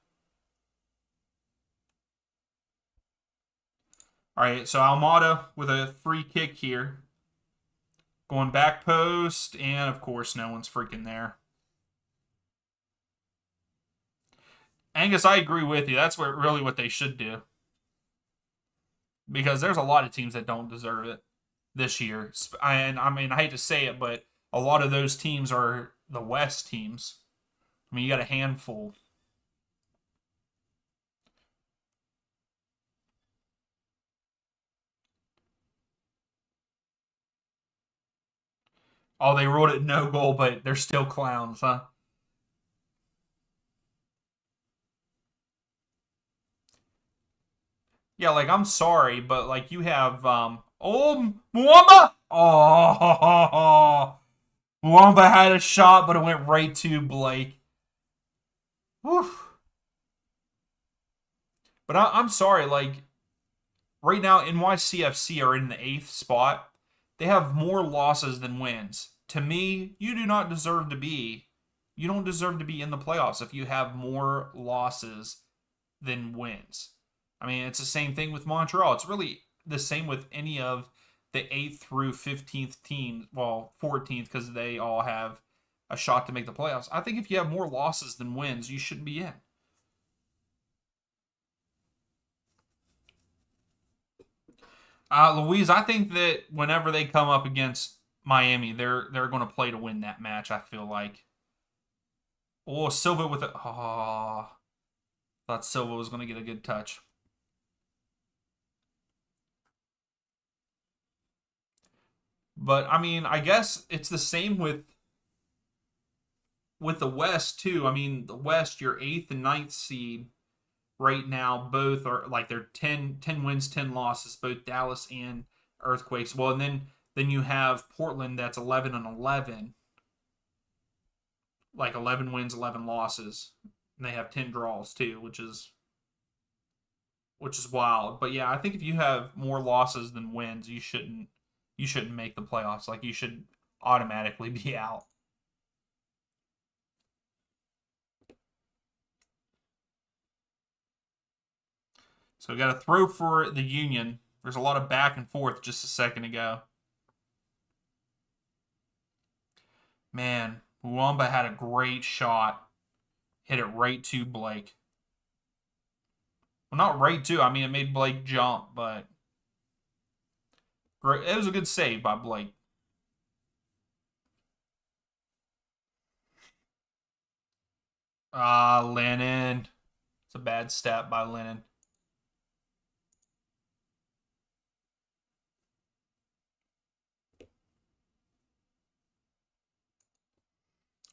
All right, so Almada with a free kick here. Going back post, and of course, no one's freaking there. Angus, I agree with you. That's what they should do. Because there's a lot of teams that don't deserve it this year. And I mean, I hate to say it, but a lot of those teams are the West teams. I mean, you got a handful. Oh, they ruled it no goal, but they're still clowns, huh? Yeah, like I'm sorry, but like you have oh Muamba. Oh, Muamba had a shot, but it went right to Blake. Whew. But I'm sorry, like right now NYCFC are in the eighth spot. They have more losses than wins. To me, you do not deserve to be. You don't deserve to be in the playoffs if you have more losses than wins. I mean, it's the same thing with Montreal. It's really the same with any of the 8th through 15th teams. Well, 14th because they all have a shot to make the playoffs. I think if you have more losses than wins, you shouldn't be in. Louise, I think that whenever they come up against Miami, they're going to play to win that match. I feel like. Oh, Silva with it. Oh, thought Silva was going to get a good touch. But I mean, I guess it's the same with the West too. I mean, the West, your eighth and ninth seed right now, both are like they're 10 wins, 10 losses, both Dallas and Earthquakes. Well, and then you have Portland that's 11 and 11. like 11 wins, 11 losses, and they have 10 draws too, which is wild. But yeah, I think if you have more losses than wins, you shouldn't make the playoffs. Like you should automatically be out. So we got to throw for the Union. There's a lot of back and forth just a second ago. Man, Muamba had a great shot. Hit it right to Blake. Well, not right to. I mean, it made Blake jump, but it was a good save by Blake. Lennon. It's a bad step by Lennon.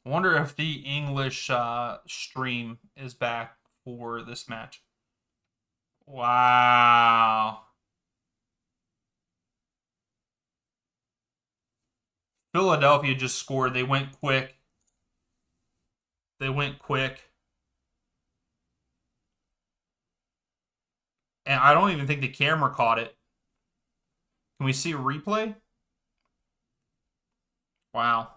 I wonder if the English stream is back for this match. Wow. Philadelphia just scored. They went quick. They went quick. And I don't even think the camera caught it. Can we see a replay? Wow.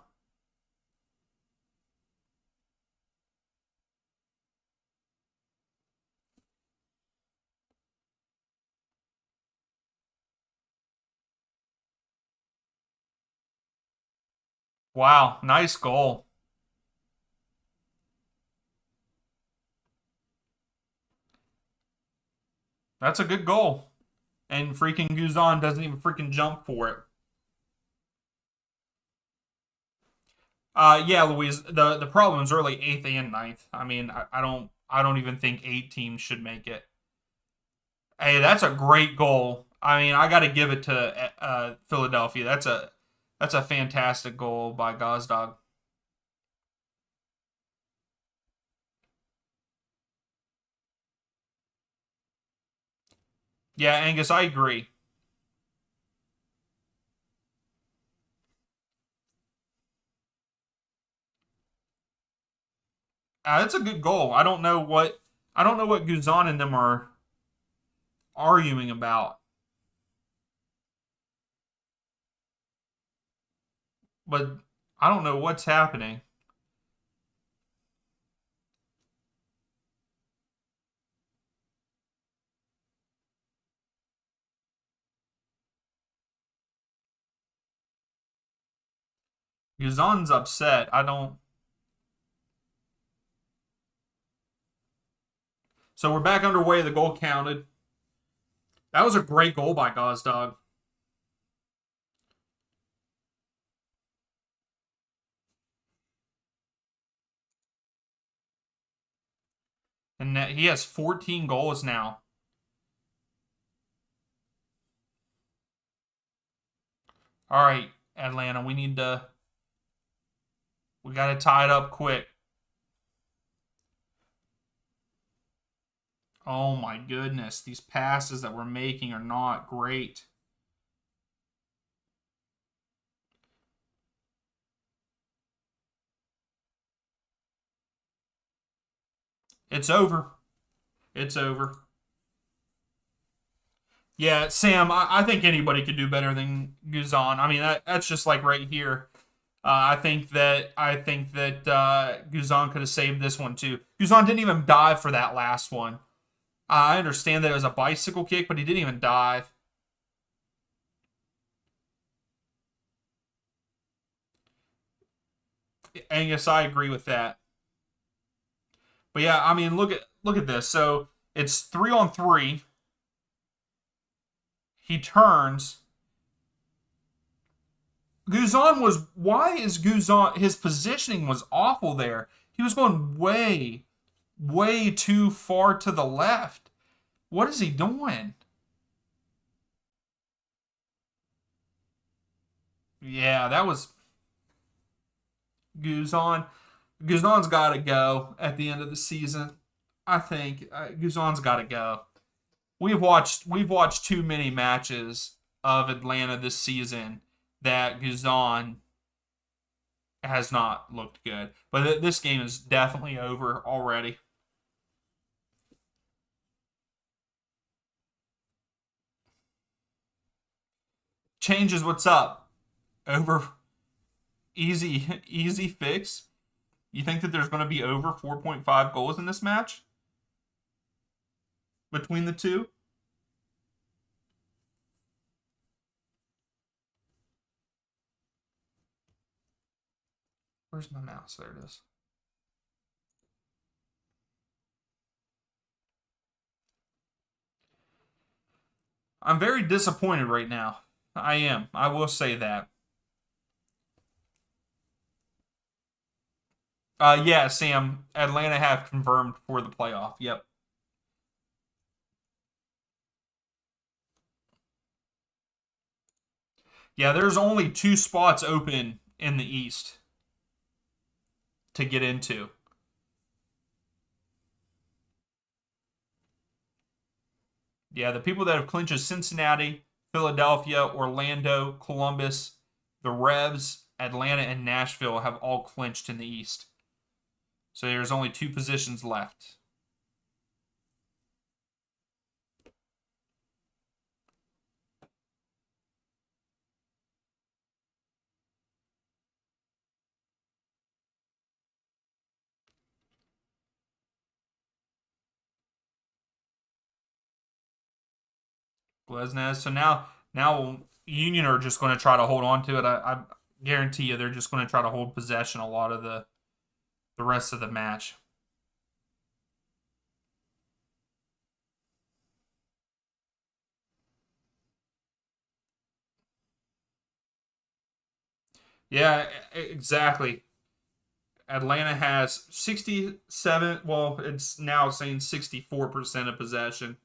Wow, nice goal. That's a good goal. And freaking Guzan doesn't even freaking jump for it. Yeah, Louise. The problem is really 8th and 9th. I mean, I don't even think 8 teams should make it. Hey, that's a great goal. I mean, I got to give it to Philadelphia. That's a fantastic goal by Gazdag. Yeah, Angus, I agree. That's a good goal. I don't know what Guzan and them are arguing about, but I don't know what's happening. Guzan's upset. I don't. So we're back underway. The goal counted. That was a great goal by Gazdag. And he has 14 goals now. All right, Atlanta, we got to tie it up quick. Oh my goodness, these passes that we're making are not great. It's over. It's over. Yeah, Sam, I think anybody could do better than Guzan. I mean, that's just like right here. I think that Guzan could have saved this one too. Guzan didn't even dive for that last one. I understand that it was a bicycle kick, but he didn't even dive. Angus, I agree with that. But yeah, I mean, look at this. So it's 3-on-3. He turns. Guzan was. Why is Guzan? His positioning was awful there. He was going way, way too far to the left. What is he doing? Yeah, that was Guzan. Guzan's got to go at the end of the season. I think Guzan's got to go. We've watched too many matches of Atlanta this season that Guzan has not looked good. But this game is definitely over already. Changes, what's up? Over easy fix. You think that there's going to be over 4.5 goals in this match between the two? Where's my mouse? There it is. I'm very disappointed right now. I am. I will say that. Yeah, Sam. Atlanta have confirmed for the playoff. Yep. Yeah, there's only 2 spots open in the East to get into. Yeah, the people that have clinched is Cincinnati, Philadelphia, Orlando, Columbus, the Revs, Atlanta, and Nashville have all clinched in the East. So there's only 2 positions left. Glesnes. So now Union are just going to try to hold on to it. I guarantee you they're just going to try to hold possession a lot of the rest of the match. Yeah, exactly. Atlanta has 67. Well, it's now saying 64% of possession,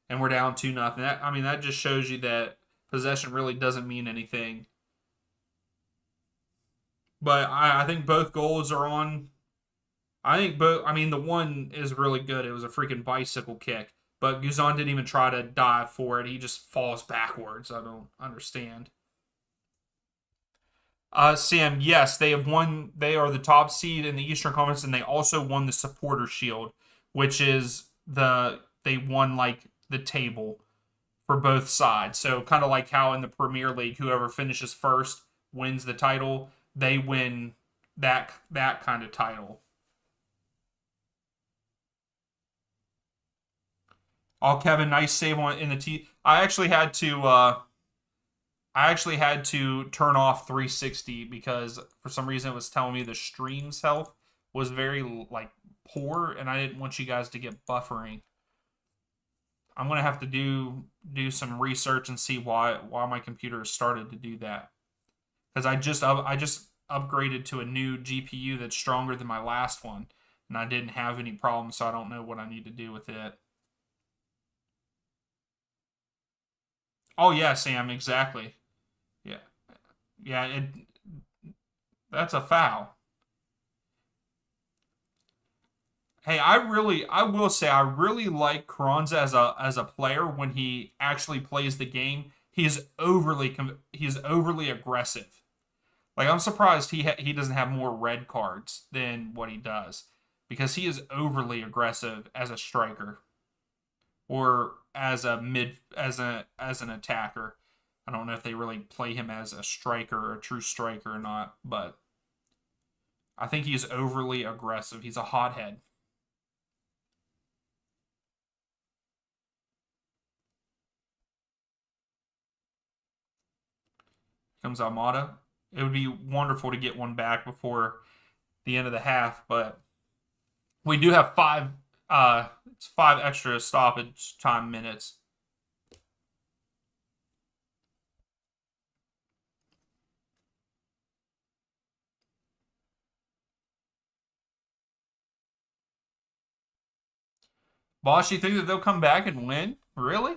and we're down 2-0. I mean, that just shows you that possession really doesn't mean anything. But I think both goals are on. I think both. I mean, the one is really good. It was a freaking bicycle kick, but Guzan didn't even try to dive for it. He just falls backwards. I don't understand. Sam, yes, they have won. They are the top seed in the Eastern Conference, and they also won the Supporter Shield, which is they won like the table for both sides. So kind of like how in the Premier League, whoever finishes first wins the title. They win that kind of title. Oh, Kevin, nice save on in the T. I actually had to turn off 360 because for some reason it was telling me the stream's health was very like poor, and I didn't want you guys to get buffering. I'm gonna have to do some research and see why my computer has started to do that. Because I just upgraded to a new GPU that's stronger than my last one, and I didn't have any problems, so I don't know what I need to do with it. Oh yeah, Sam, exactly. Yeah, yeah. That's a foul. Hey, I will say, I really like Carranza as a player when he actually plays the game. He's overly aggressive. Like I'm surprised he doesn't have more red cards than what he does because he is overly aggressive as a striker or as an attacker. I don't know if they really play him as a striker or a true striker or not, but I think he's overly aggressive. He's a hothead. Comes Almada. It would be wonderful to get one back before the end of the half, but we do have it's 5 extra stoppage time minutes. Boss, you think that they'll come back and win? Really?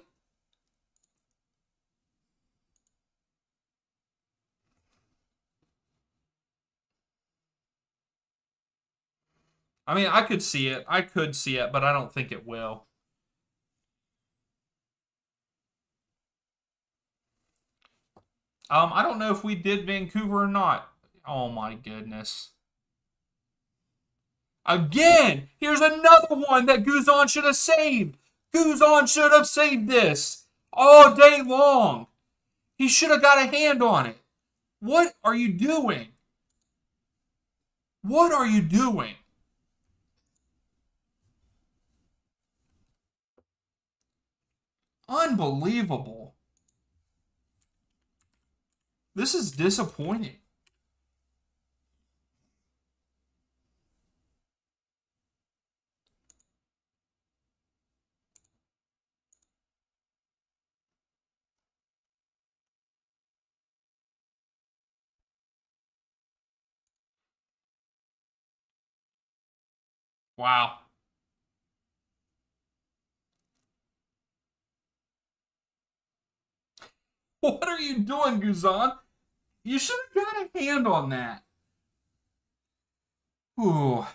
I mean, I could see it. I could see it, but I don't think it will. I don't know if we did Vancouver or not. Oh my goodness. Again, here's another one that Guzan should have saved. Guzan should have saved this all day long. He should have got a hand on it. What are you doing? What are you doing? Unbelievable. This is disappointing. Wow. What are you doing, Guzan? You should have got a hand on that. Ooh.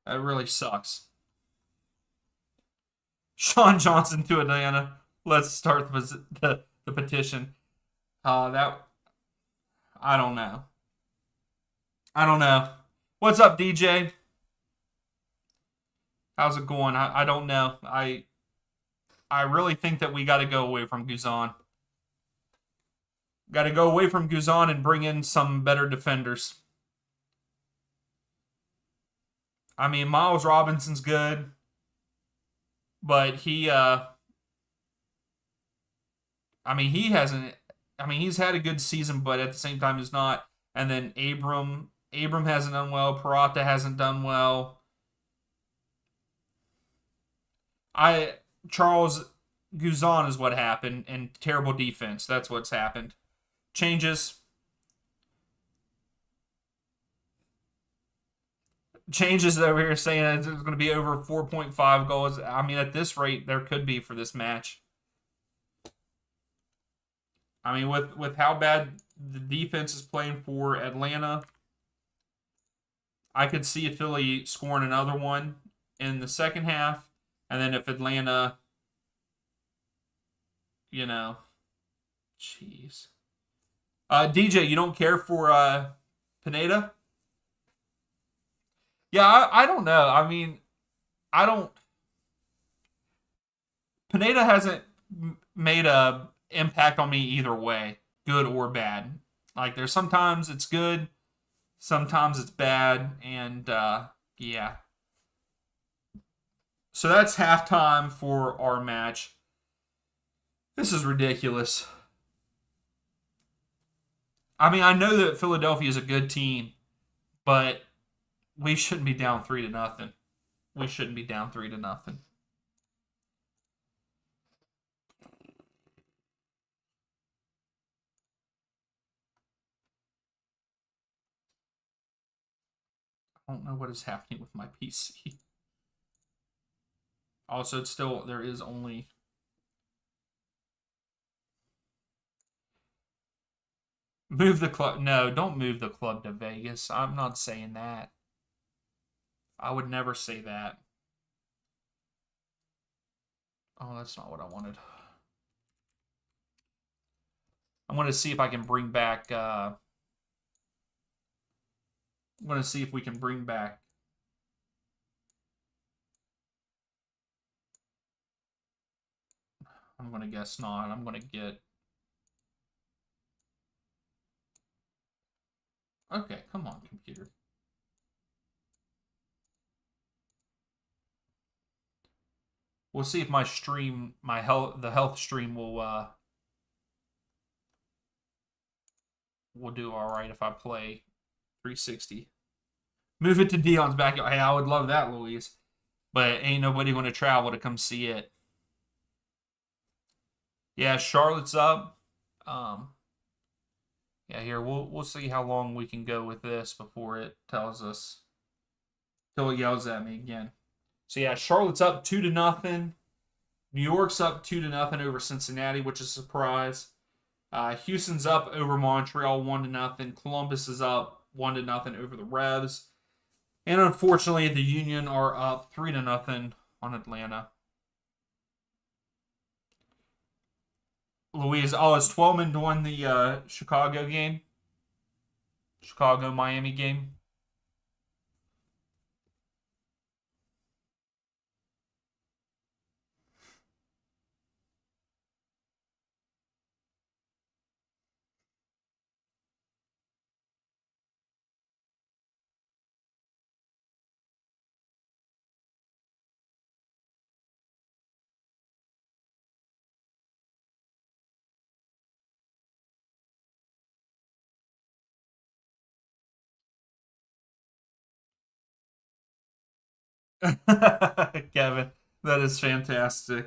That really sucks. Sean Johnson to Atlanta. Let's start the petition. That I don't know. I don't know. What's up, DJ? How's it going? I don't know. I really think that we got to go away from Guzan. Got to go away from Guzan and bring in some better defenders. I mean, Miles Robinson's good, but he he hasn't. I mean, he's had a good season, but at the same time, he's not. And then Abram hasn't done well. Peralta hasn't done well. Charles Guzan is what happened, and terrible defense. That's what's happened. Changes over here saying it's going to be over 4.5 goals. I mean, at this rate, there could be for this match. I mean, with how bad the defense is playing for Atlanta, I could see Philly scoring another one in the second half. And then if Atlanta, jeez. DJ, you don't care for Pineda? Yeah, I don't know. I mean, I don't. Pineda hasn't made a impact on me either way, good or bad. Like, there's sometimes it's good, sometimes it's bad, and yeah. So that's halftime for our match. This is ridiculous. I mean, I know that Philadelphia is a good team, but we shouldn't be down 3-0. We shouldn't be down 3-0. I don't know what is happening with my PC. Also, it's still, there is only... Move the club. No, don't move the club to Vegas. I'm not saying that. I would never say that. Oh, that's not what I wanted. I'm going to see if I can bring back... I'm going to see if we can bring back... I'm going to guess not. I'm going to get... Okay, come on, computer. We'll see if my stream, the health stream will do all right if I play 360. Move it to Dion's backyard. Hey, I would love that, Louise. But ain't nobody going to travel to come see it. Yeah, Charlotte's up. Yeah, here we'll see how long we can go with this before it tells us. Till it yells at me again. So yeah, Charlotte's up 2-0. New York's up 2-0 over Cincinnati, which is a surprise. Houston's up over Montreal 1-0. Columbus is up 1-0 over the Revs. And unfortunately, the Union are up 3-0 on Atlanta. Louise, is Twelman doing the Chicago game? Chicago-Miami game? Kevin, that is fantastic.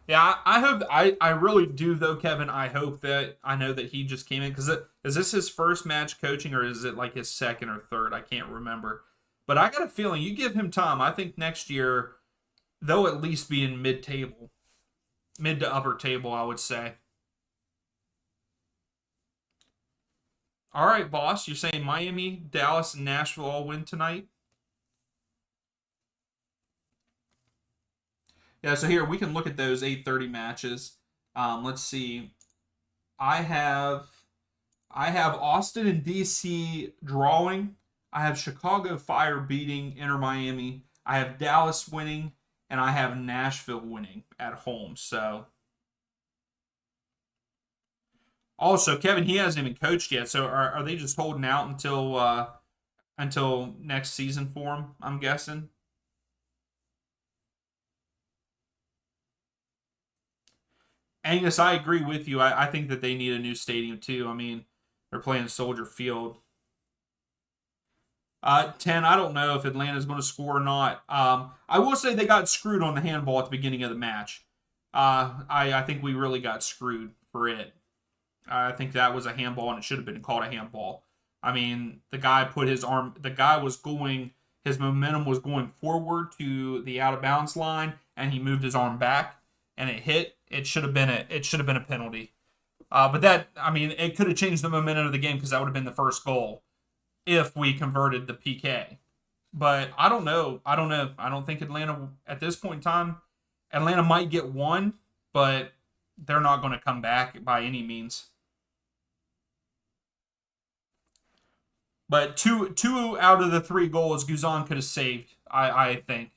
Yeah, I hope I really do though, Kevin. I hope that I know that he just came in because is this his first match coaching or is it like his second or third? I can't remember. But I got a feeling you give him time. I think next year they'll at least be in mid table, mid to upper table. I would say. All right, boss. You're saying Miami, Dallas, and Nashville all win tonight? Yeah. So here we can look at those 8:30 matches. Let's see. I have I have Austin and DC drawing. I have Chicago Fire beating Inter Miami. I have Dallas winning, and I have Nashville winning at home. So also Kevin, he hasn't even coached yet. So are they just holding out until next season for him? I'm guessing. Angus, I agree with you. I think that they need a new stadium too. I mean, they're playing Soldier Field. 10, I don't know if Atlanta's going to score or not. I will say they got screwed on the handball at the beginning of the match. I think we really got screwed for it. I think that was a handball and it should have been called a handball. I mean, the guy was going, his momentum was going forward to the out of bounds line and he moved his arm back and it hit. It should have been a penalty. But that, I mean, it could have changed the momentum of the game because that would have been the first goal if we converted the PK. But I don't know. I don't know. I don't think Atlanta at this point in time, Atlanta might get one, but they're not going to come back by any means. But two out of the three goals Guzan could have saved. I think,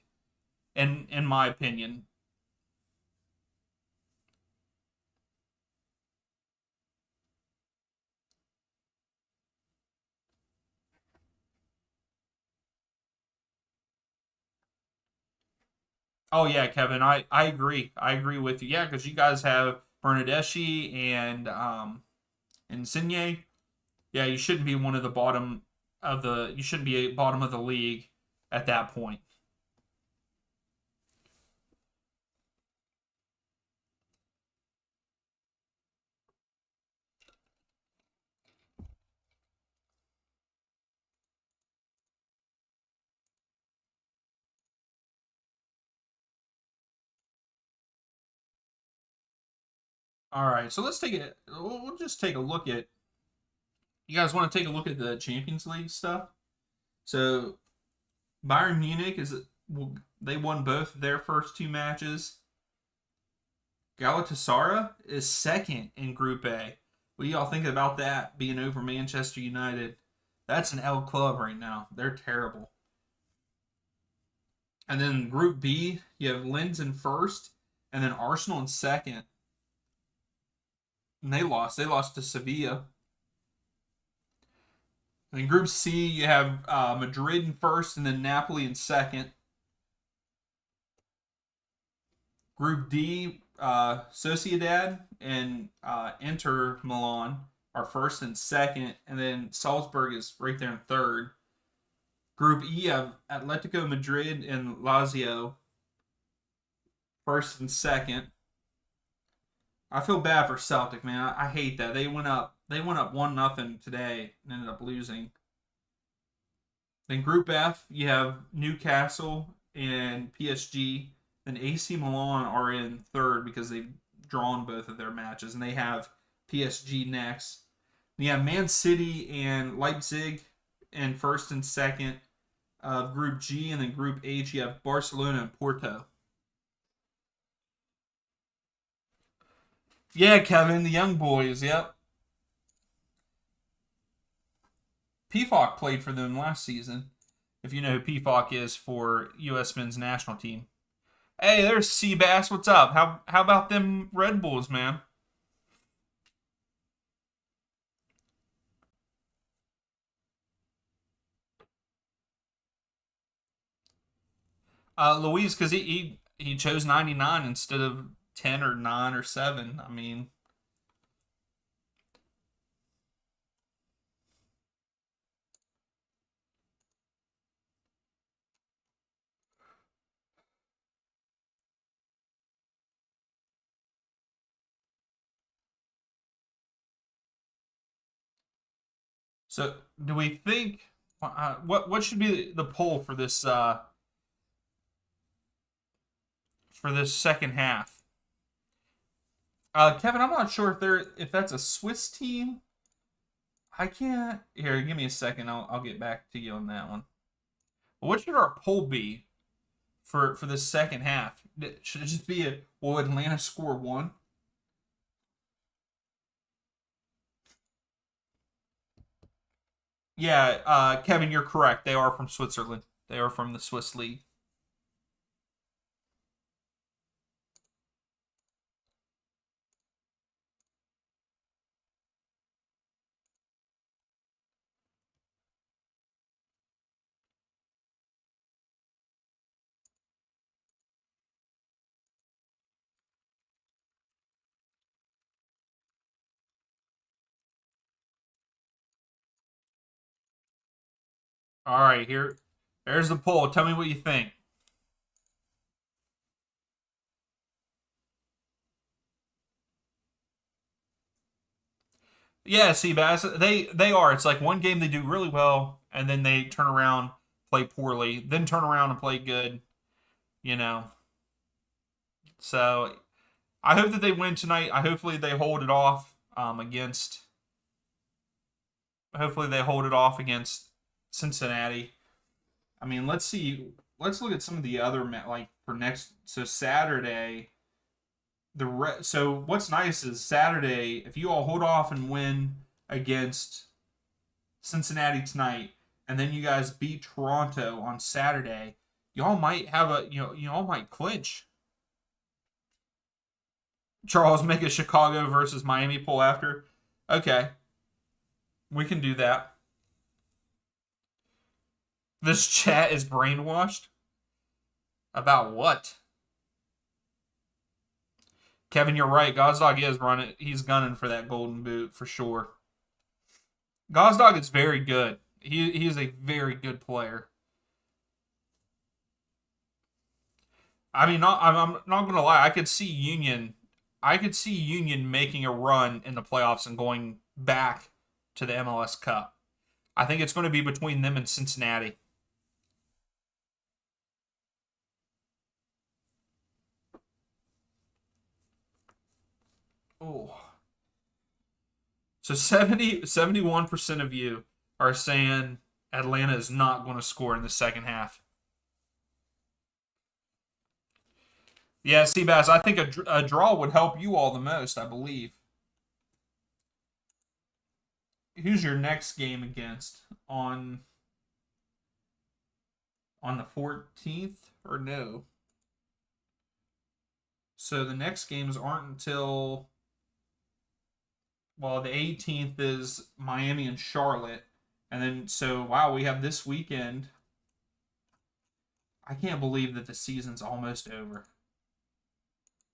in my opinion. Oh yeah, Kevin, I agree. I agree with you. Yeah, because you guys have Bernadeschi and Insigne. Yeah, you shouldn't be one of the bottom of the. You shouldn't be a bottom of the league at that point. All right, so let's take it. We'll just take a look at. You guys want to take a look at the Champions League stuff? So Bayern Munich they won both their first two matches. Galatasaray is second in Group A. What do y'all think about that being over Manchester United? That's an L club right now. They're terrible. And then Group B, you have Linz in first, and then Arsenal in second. And they lost. They lost to Sevilla. And in Group C, you have Madrid in first, and then Napoli in second. Group D, Sociedad and Inter Milan are first and second, and then Salzburg is right there in third. Group E, you have Atletico Madrid and Lazio first and second. I feel bad for Celtic, man. I hate that they went up. They went up 1-0 today and ended up losing. Then Group F, you have Newcastle and PSG. Then AC Milan are in third because they've drawn both of their matches, and they have PSG next. You have Man City and Leipzig in first and second of Group G, and then Group H you have Barcelona and Porto. Yeah, Kevin, the young boys. Yep. PFOC played for them last season. If you know who PFOC is for U.S. men's national team. Hey, there's Seabass. What's up? How about them Red Bulls, man? Luis, because he chose 99 instead of 10 or 9 or 7. I mean, so do we think what should be the poll for this second half? Kevin, I'm not sure if that's a Swiss team. I can't. Here, give me a second. I'll get back to you on that one. What should our poll be for the second half? Should it just be will Atlanta score one? Yeah, Kevin, you're correct. They are from Switzerland. They are from the Swiss league. All right, there's the poll. Tell me what you think. Yeah, Seabass, they are. It's like one game they do really well, and then they turn around, play poorly, then turn around and play good. You know. So I hope that they win tonight. Hopefully they hold it off against. Hopefully they hold it off against Cincinnati. I mean, let's see. Let's look at some of the other like for next. So Saturday, so what's nice is Saturday. If you all hold off and win against Cincinnati tonight, and then you guys beat Toronto on Saturday, y'all might have y'all might clinch. Charles, make a Chicago versus Miami poll after. Okay, we can do that. This chat is brainwashed. About what? Kevin, you're right. Gazdag is running. He's gunning for that golden boot for sure. Gazdag is very good. He is a very good player. I mean, I'm not gonna lie. I could see Union. I could see Union making a run in the playoffs and going back to the MLS Cup. I think it's going to be between them and Cincinnati. Oh. So 71% of you are saying Atlanta is not going to score in the second half. Yeah, Seabass, I think a draw would help you all the most, I believe. Who's your next game against on the 14th or no? So the next games aren't until the 18th is Miami and Charlotte. And then so wow, we have this weekend. I can't believe that the season's almost over.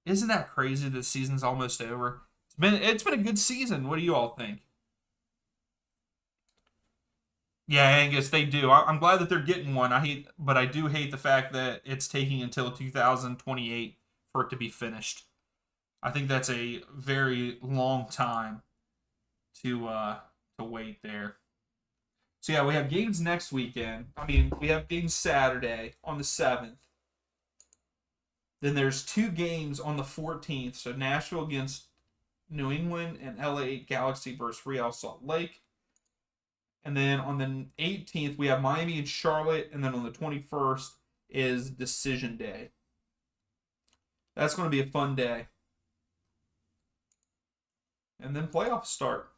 Isn't that crazy that the season's almost over? It's been a good season. What do you all think? Yeah, Angus, they do. I'm glad that they're getting one. But I do hate the fact that it's taking until 2028 for it to be finished. I think that's a very long time to wait there. So yeah, we have games next weekend. I mean, we have games Saturday on the 7th. Then there's 2 games on the 14th. So Nashville against New England and LA Galaxy versus Real Salt Lake. And then on the 18th, we have Miami and Charlotte. And then on the 21st is Decision Day. That's going to be a fun day. And then playoffs start.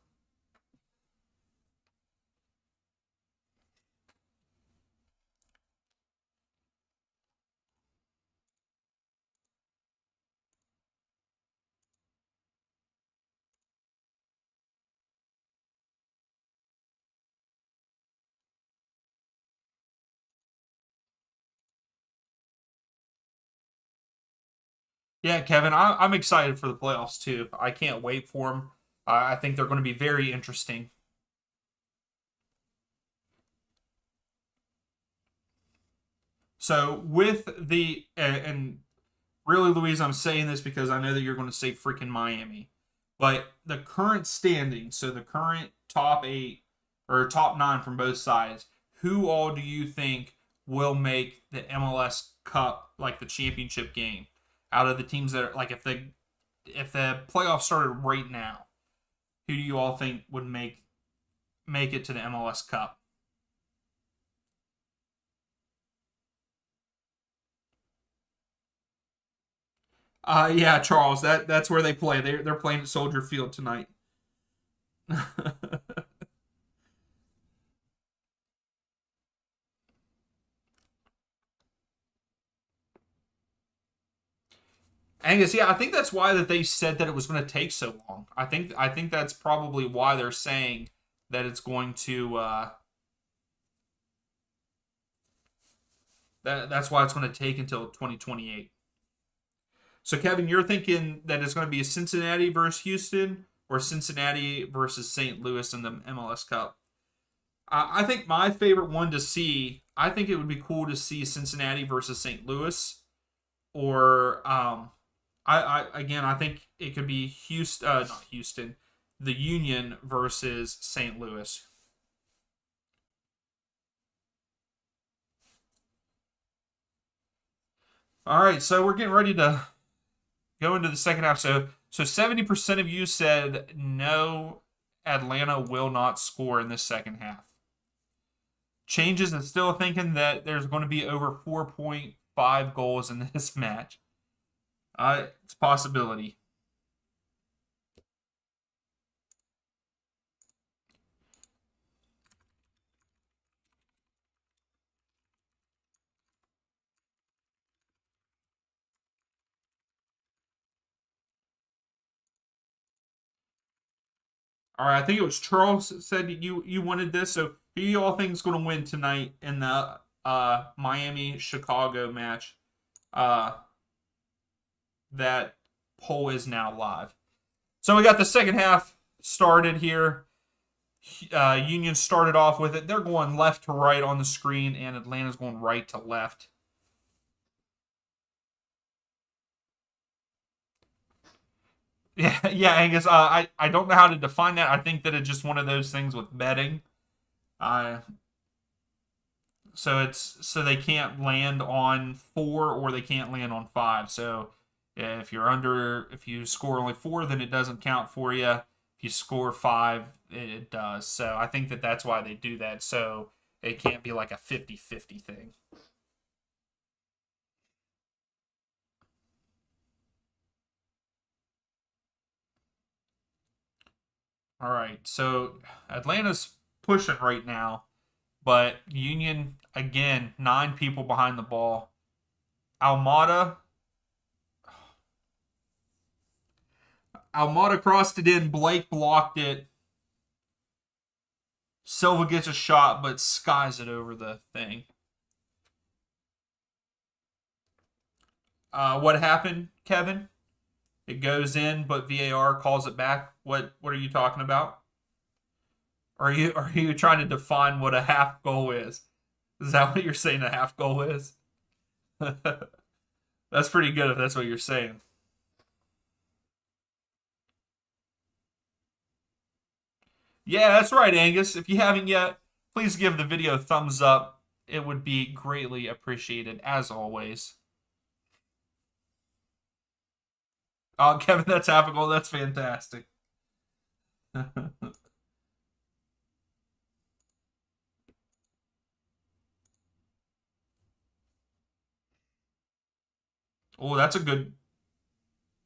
Yeah, Kevin, I'm excited for the playoffs too. I can't wait for them. I think they're going to be very interesting. So with and really, Louise, I'm saying this because I know that you're going to say freaking Miami, but the current standing, so the current top 8 or top 9 from both sides, who all do you think will make the MLS Cup, like the championship game, out of the teams that are like if the playoffs started right now, who do you all think would make it to the MLS Cup? Yeah, Charles. That's where they play. They're playing at Soldier Field tonight. Angus, yeah, I think that's why that they said that it was going to take so long. I think that's probably why they're saying that it's going to that's why it's going to take until 2028. So Kevin, you're thinking that it's going to be a Cincinnati versus Houston or Cincinnati versus St. Louis in the MLS Cup. I think my favorite one to see, I think it would be cool to see Cincinnati versus St. Louis, or I think it could be Houston, not Houston, the Union versus St. Louis. All right, so we're getting ready to go into the second half. So 70% of you said no, Atlanta will not score in this second half. Changes and still thinking that there's going to be over 4.5 goals in this match. It's a possibility. All right, I think it was Charles said you wanted this. So who you all think is going to win tonight in the Miami Chicago match? Uh, that poll is now live. So we got the second half started here. Union started off with it. They're going left to right on the screen, and Atlanta's going right to left. Yeah, yeah, Angus. I don't know how to define that. I think that it's just one of those things with betting. Uh, so they can't land on 4 or they can't land on 5. So if you score only 4, then it doesn't count for you. If you score 5, it does. So I think that that's why they do that. So it can't be like a 50-50 thing. All right. So Atlanta's pushing right now, but Union again, 9 people behind the ball. Almada Almada crossed it in. Blake blocked it. Silva gets a shot, but skies it over the thing. What happened, Kevin? It goes in, but VAR calls it back. What are you talking about? Are you trying to define what a half goal is? Is that what you're saying a half goal is? That's pretty good if that's what you're saying. Yeah, that's right, Angus. If you haven't yet, please give the video a thumbs up. It would be greatly appreciated, as always. Oh, Kevin, that's half a goal. That's fantastic. Oh, that's a good.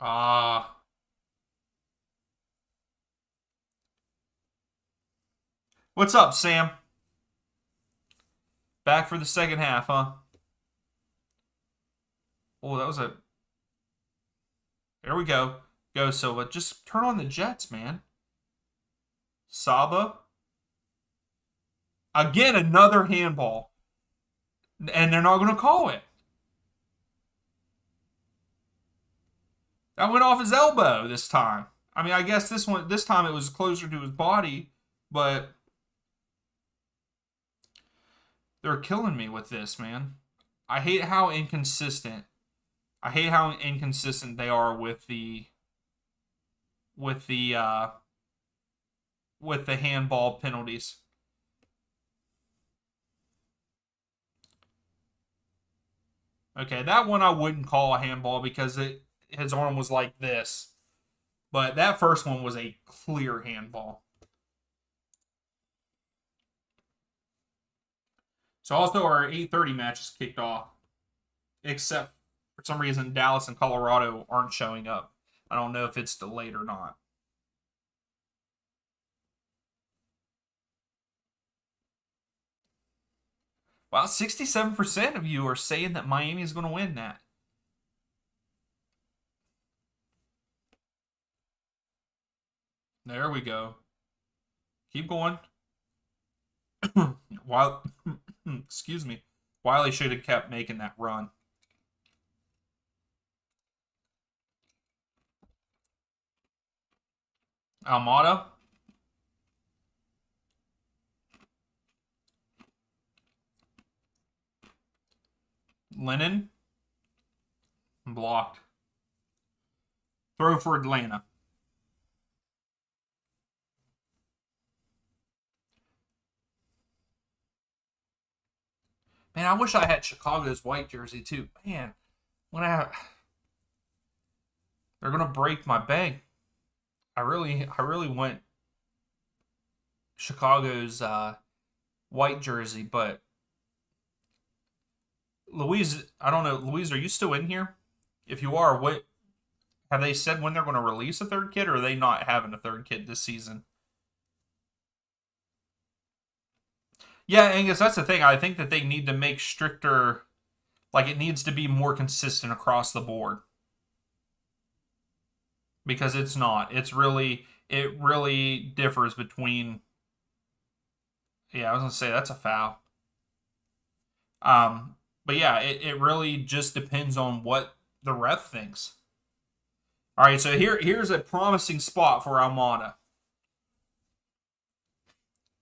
Ah. What's up, Sam? Back for the second half, huh? Oh, that was a. There we go. Go, Silva. Just turn on the Jets, man. Saba. Again, another handball. And they're not going to call it. That went off his elbow this time. I mean, I guess this time it was closer to his body, but they're killing me with this, man. I hate how inconsistent. I hate how inconsistent they are with with the uh the handball penalties. Okay, that one I wouldn't call a handball because his arm was like this. But that first one was a clear handball. So also our 8:30 match is kicked off, except for some reason Dallas and Colorado aren't showing up. I don't know if it's delayed or not. Wow, 67% of you are saying that Miami is going to win that. There we go. Keep going. While, excuse me, Wiley should have kept making that run. Almada. Lennon. Blocked. Throw for Atlanta. Man, I wish I had Chicago's white jersey too. Man, when they're gonna break my bank. I really want Chicago's white jersey, but Louise, I don't know. Louise, are you still in here? If you are, what have they said when they're going to release a third kid, or are they not having a third kid this season? Yeah, Angus, that's the thing. I think that they need to make stricter, like it needs to be more consistent across the board because it's not. It really differs between. Yeah, I was gonna say that's a foul. But yeah, it really just depends on what the ref thinks. All right, so here's a promising spot for Almada.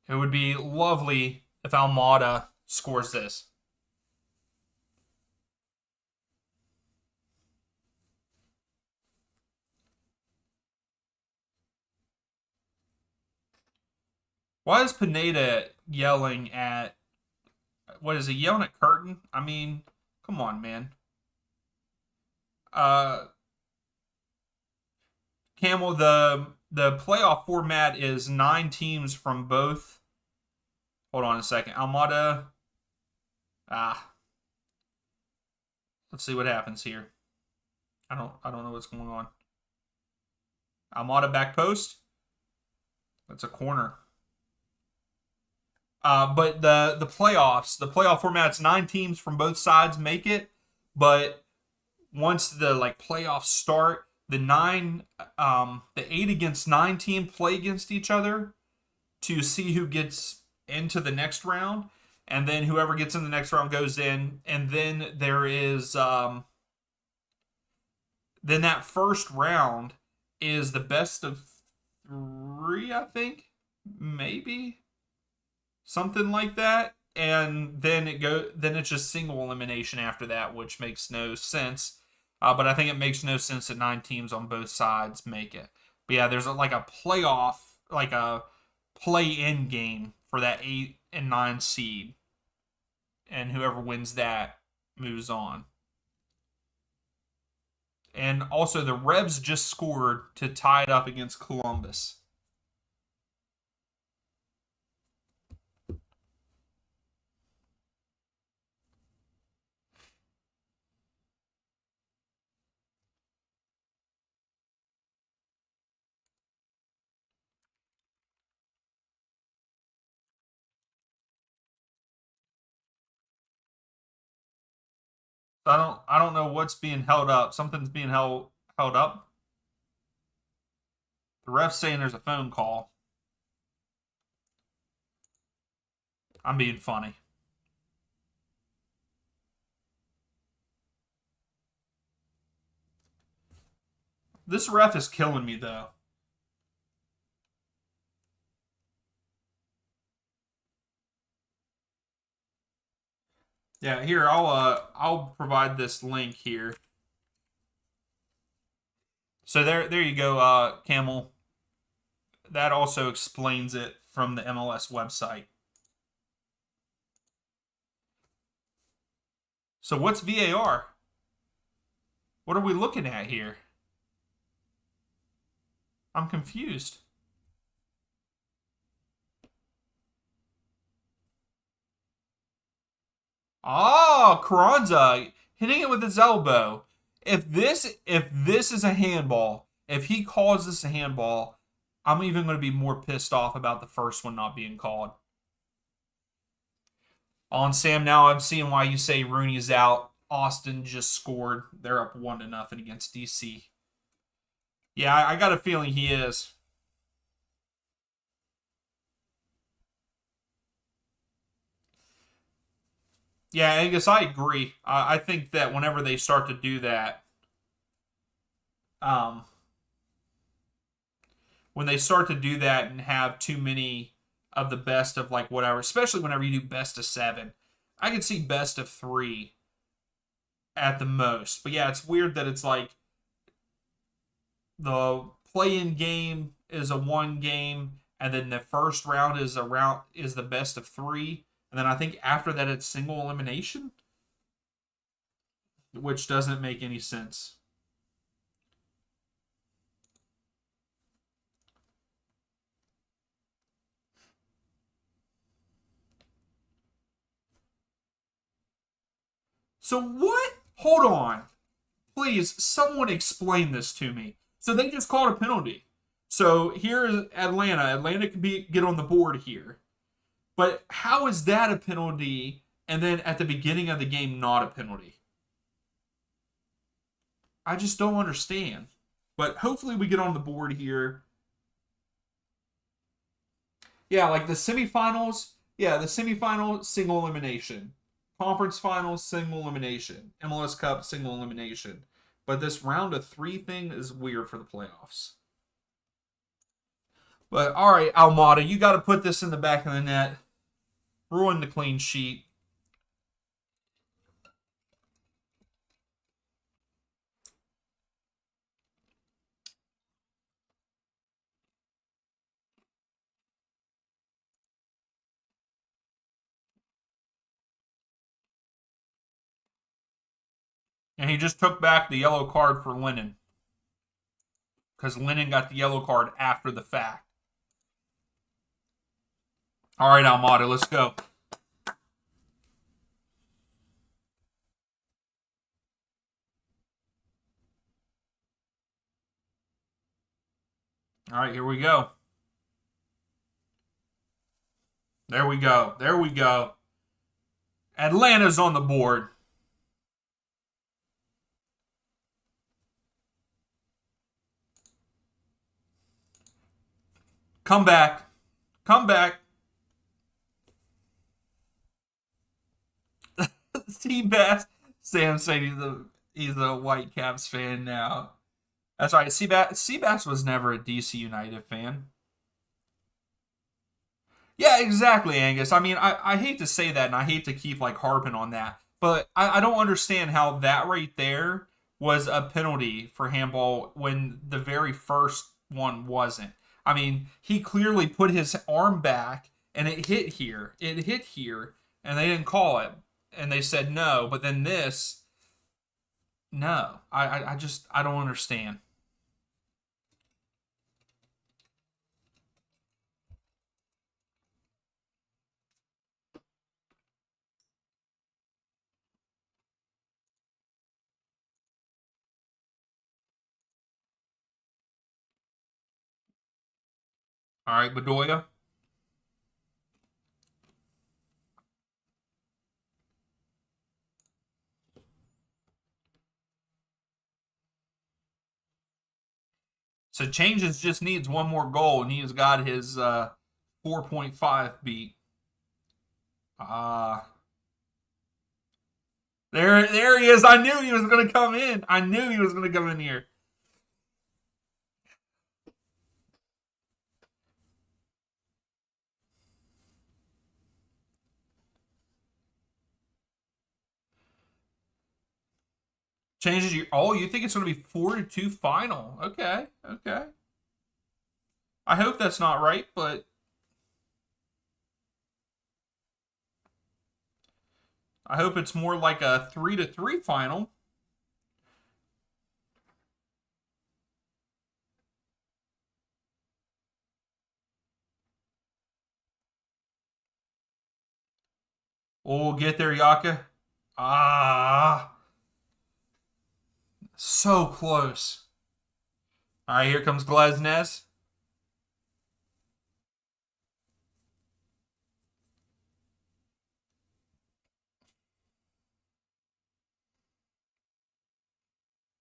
It would be lovely if Almada scores this. Why is Pineda yelling at what is he yelling at Curtin? I mean, come on, man. Uh Camel, the playoff format is 9 teams from both. Hold on a second. Almada. Ah, let's see what happens here. I don't know what's going on. Almada back post. That's a corner. But the playoffs, the playoff format's 9 teams from both sides make it. But once the like playoffs start, the 8 against 9 team play against each other to see who gets into the next round, and then whoever gets in the next round goes in, and then there is then that first round is the best of 3, I think, maybe something like that, and then it's just single elimination after that, which makes no sense. But I think it makes no sense that 9 teams on both sides make it. But yeah, there's like a playoff, like a play-in game for that 8 and 9 seed, and whoever wins that moves on. And also, the Revs just scored to tie it up against Columbus. So I don't know what's being held up. Something's being held up. The ref's saying there's a phone call. I'm being funny. This ref is killing me though. Yeah, here I'll provide this link here. So there you go, Camel. That also explains it from the MLS website. So what's VAR? What are we looking at here? I'm confused. Oh, Carranza hitting it with his elbow. If this is a handball, if he calls this a handball, I'm even going to be more pissed off about the first one not being called. On Sam, now I'm seeing why you say Rooney's out. Austin just scored. They're up 1-0 against DC. Yeah, I got a feeling he is. Yeah, Angus, I agree. I think that whenever they start to do that, um, when they start to do that and have too many of the best of like whatever, especially whenever you do best of 7, I could see best of 3 at the most. But yeah, it's weird that it's like the play-in game is a 1 game, and then the first round is the best of 3. And then I think after that it's single elimination, which doesn't make any sense. So what? Hold on. Please, someone explain this to me. So they just called a penalty. So here is Atlanta. Atlanta can get on the board here. But how is that a penalty and then at the beginning of the game not a penalty? I just don't understand. But hopefully we get on the board here. Yeah, like the semifinals. Yeah, the semifinal, single elimination. Conference finals, single elimination. MLS Cup, single elimination. But this round of 3 thing is weird for the playoffs. But all right, Almada, you got to put this in the back of the net. Ruin the clean sheet. And he just took back the yellow card for Lennon. Because Lennon got the yellow card after the fact. All right, Almada, let's go. All right, here we go. There we go. There we go. Atlanta's on the board. Come back. Come back. Seabass. Sam said he's a Whitecaps fan now. That's right. Seabass was never a DC United fan. Yeah, exactly, Angus. I mean, I hate to say that and I hate to keep like harping on that, but I don't understand how that right there was a penalty for handball when the very first one wasn't. I mean, he clearly put his arm back and it hit here. It hit here and they didn't call it. And they said no, but then this No, I just I don't understand. All right, Bedoya. So Changes just needs one more goal, and he has got his 4.5 beat. Ah, there he is. I knew he was going to come in. I knew he was going to come in here. Changes you. Oh, you think it's going to be 4-2 final? Okay, okay. I hope that's not right, but I hope it's more like a 3-3 final. Oh, get there, Yaka. Ah, so close. All right, here comes Glesnes.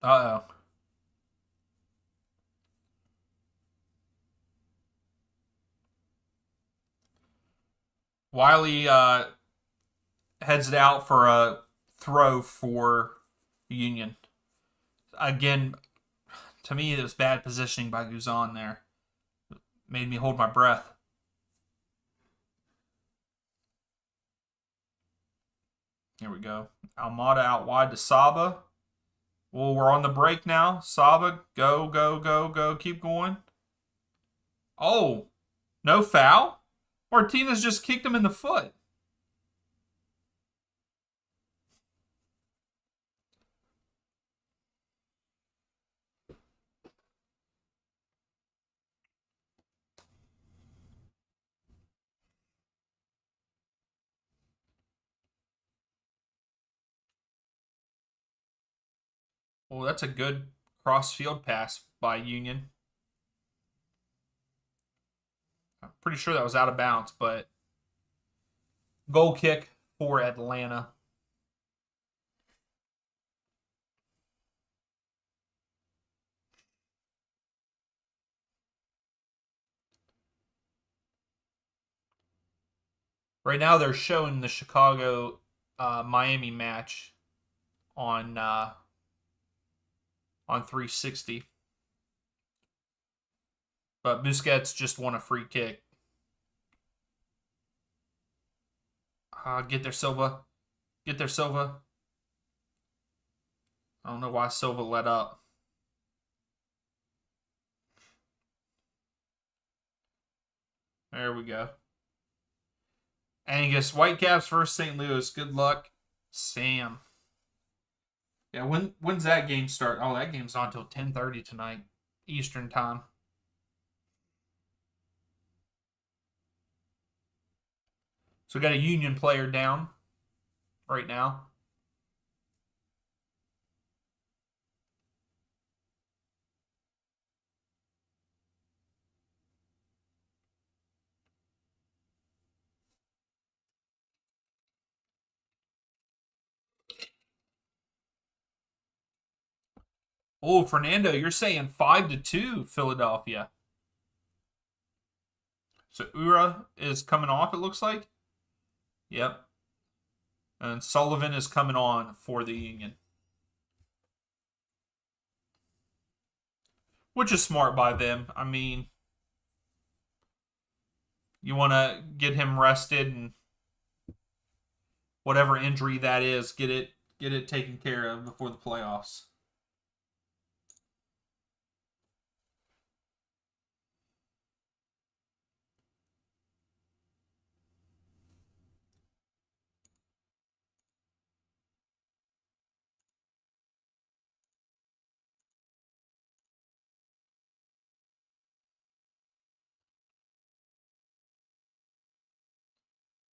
Uh oh. Wiley heads it out for a throw for Union. Again, to me, it was bad positioning by Guzan there. Made me hold my breath. Here we go. Almada out wide to Saba. Well, we're on the break now. Saba, go, go, go, go. Keep going. Oh, no foul? Martinez just kicked him in the foot. Oh, that's a good cross field pass by Union. I'm pretty sure that was out of bounds, but goal kick for Atlanta. Right now, they're showing the Chicago Miami match on 360, but Busquets just won a free kick. Get there, Silva. Get there, Silva. I don't know why Silva let up. There we go. Angus, Whitecaps versus St. Louis. Good luck, Sam. Yeah, when's that game start? Oh, that game's on until 10:30 tonight, Eastern time. So we got a Union player down right now. Oh, Fernando, you're saying 5-2 Philadelphia. So Ura is coming off, it looks like. Yep. And Sullivan is coming on for the Union. Which is smart by them. I mean, you want to get him rested and whatever injury that is, get it taken care of before the playoffs.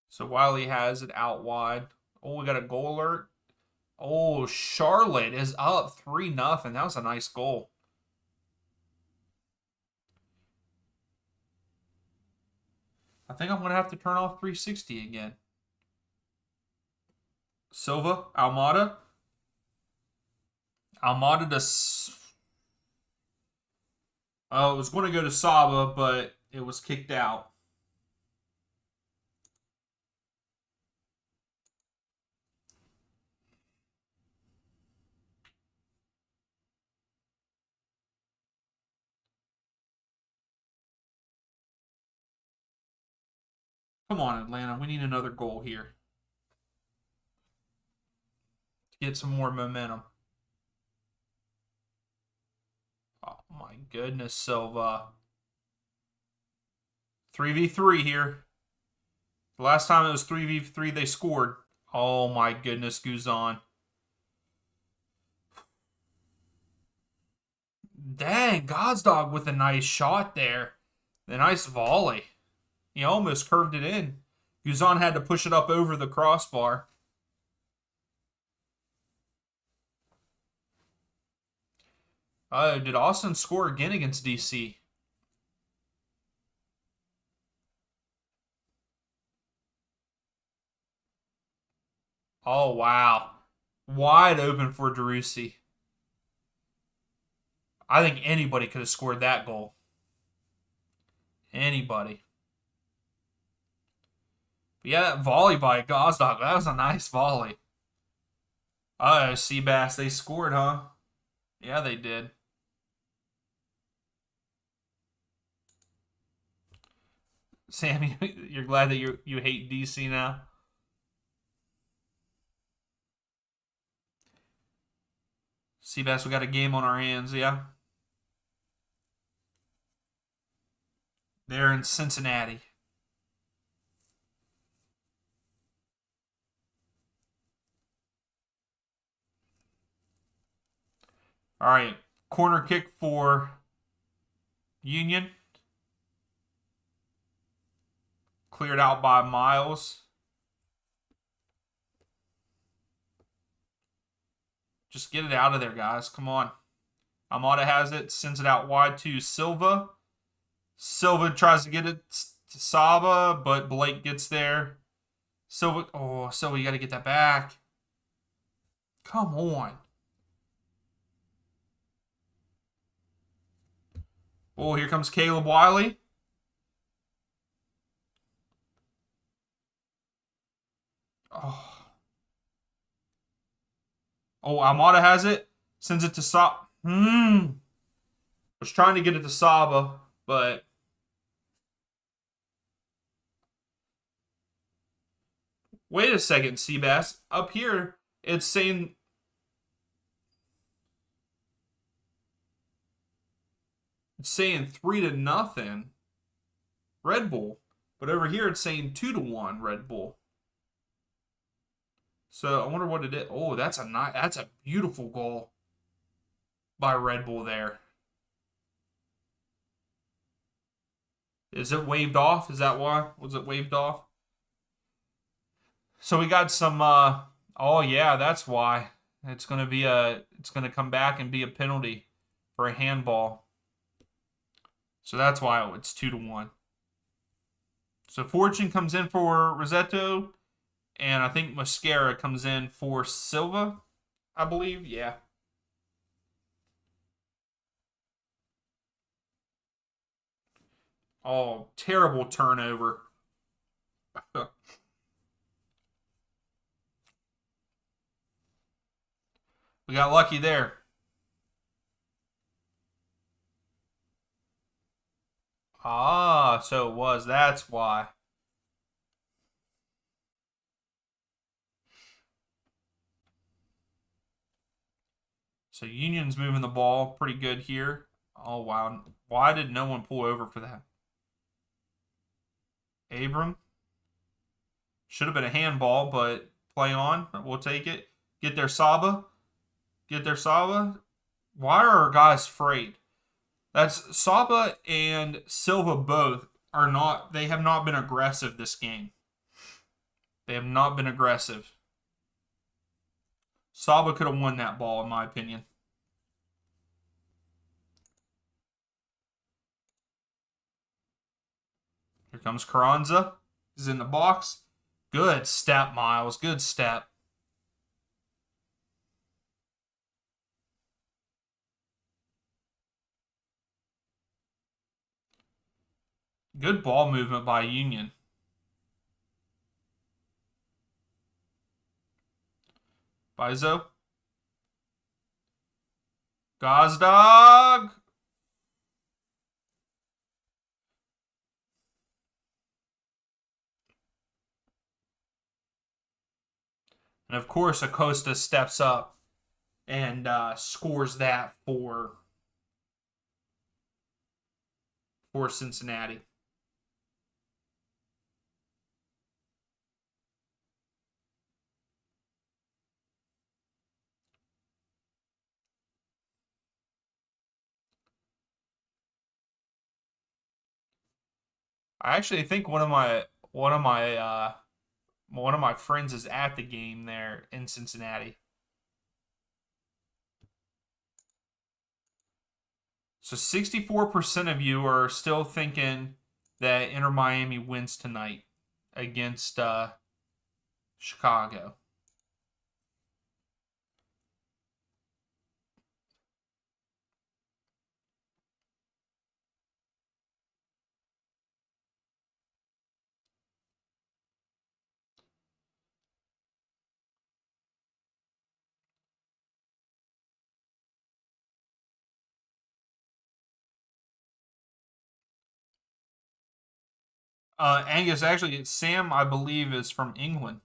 So Wiley has it out wide. Oh, we got a goal alert. Oh, Charlotte is up 3-0. That was a nice goal. I think I'm going to have to turn off 360 again. Silva, Almada. Almada to... Oh, it was going to go to Saba, but it was kicked out. Come on, Atlanta. We need another goal here to get some more momentum. Oh, my goodness, Silva. 3v3 here. The last time it was 3v3, they scored. Oh, my goodness, Guzan. Dang, Gazdag with a nice shot there. The nice volley. He almost curved it in. Guzan had to push it up over the crossbar. Did Austin score again against DC? Oh, wow. Wide open for Driussi. I think anybody could have scored that goal. Anybody. But yeah, that volley by Gazdag, that was a nice volley. Seabass, they scored, huh? Yeah, they did. Sammy, you're glad that you hate DC now? Seabass, we got a game on our hands, yeah? They're in Cincinnati. All right, corner kick for Union. Cleared out by Miles. Just get it out of there, guys. Come on. Almada has it, sends it out wide to Silva. Silva tries to get it to Saba, but Blake gets there. Silva, you got to get that back. Come on. Oh, here comes Caleb Wiley. Oh, Almada has it. Sends it to Saba. Was trying to get it to Saba, but... Wait a second, Seabass. Up here, it's saying... It's saying 3-0 Red Bull. But over here, it's saying 2-1 Red Bull. So I wonder what it is. Oh, that's a beautiful goal by Red Bull there. Is it waved off? Is that why? Was it waved off? So we got some oh yeah, that's why. It's gonna come back and be a penalty for a handball. So that's why it's 2-1. So Fortune comes in for Rossetto. And I think Mascara comes in for Silva, I believe. Yeah. Oh, terrible turnover. We got lucky there. Ah, so it was. That's why. So Union's moving the ball pretty good here. Oh, wow. Why did no one pull over for that? Abram. Should have been a handball, but play on. We'll take it. Get there, Saba. Get there, Saba. Why are our guys afraid? That's Saba and Silva both are not. They have not been aggressive this game. They have not been aggressive. Saba could have won that ball, in my opinion. Here comes Carranza. He's in the box. Good step, Miles. Good step. Good ball movement by Union. Bizo. Gazdag. And of course, Acosta steps up and scores that for Cincinnati. I actually think one of my friends is at the game there in Cincinnati. So 64% of you are still thinking that Inter Miami wins tonight against Chicago. Angus, actually, Sam, I believe, is from England.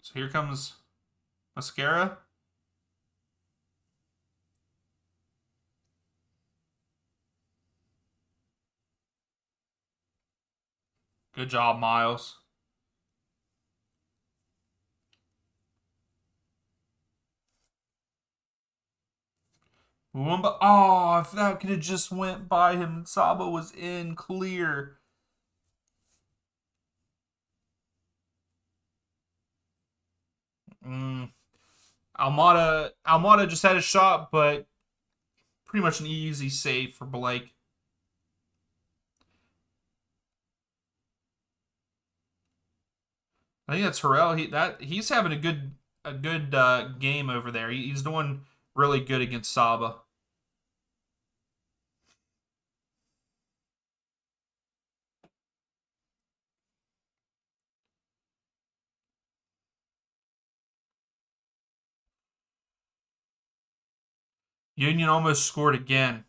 So here comes Mascara. Good job, Miles. Muamba. Oh, if that could have just went by him, Saba was in clear. Almada just had a shot, but pretty much an easy save for Blake. I think that's Harrell. He's having a good game over there. He's doing really good against Saba. Union almost scored again.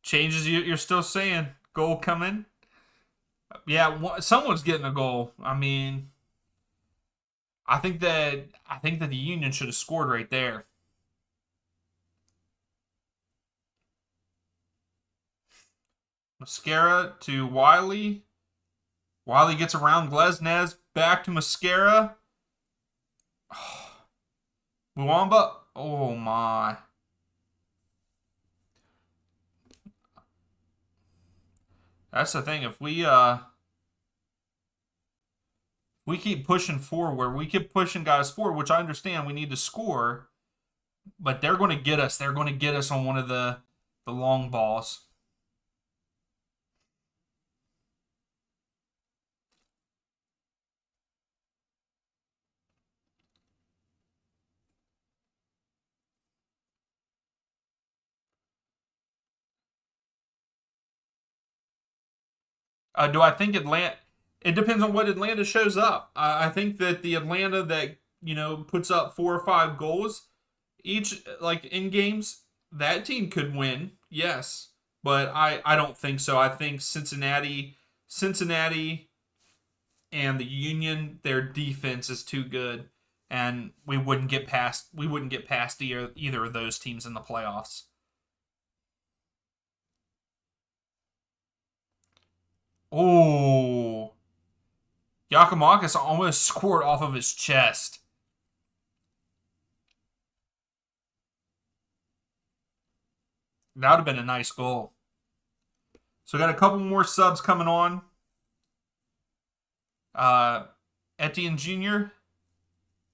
Changes you're still saying goal coming. Yeah, someone's getting a goal. I mean, I think that the Union should have scored right there. Mascara to Wiley. Wiley gets around Glesnes. Back to Mascara. Muamba. Oh my. That's the thing. If we keep pushing forward, we keep pushing guys forward, which I understand we need to score, but they're going to get us. They're going to get us on one of the long balls. Do I think Atlanta? It depends on what Atlanta shows up. I think that the Atlanta that puts up 4 or 5 goals each, like in games, that team could win. Yes, but I don't think so. I think Cincinnati, and the Union, their defense is too good, and we wouldn't get past either of those teams in the playoffs. Oh, Yakimakis almost scored off of his chest. That would have been a nice goal. So we got a couple more subs coming on. Etienne Jr.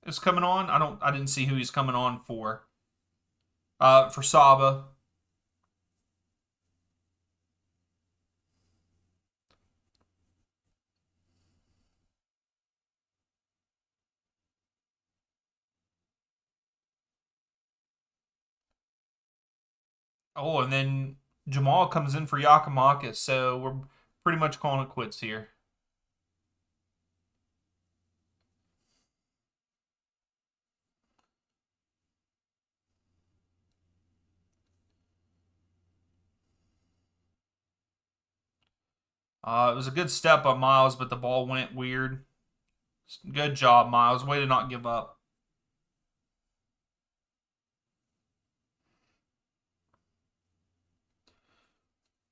is coming on. I didn't see who he's coming on for. For Saba. Oh, and then Jamal comes in for Giakoumakis, so we're pretty much calling it quits here. It was a good step by Miles, but the ball went weird. Good job, Miles. Way to not give up.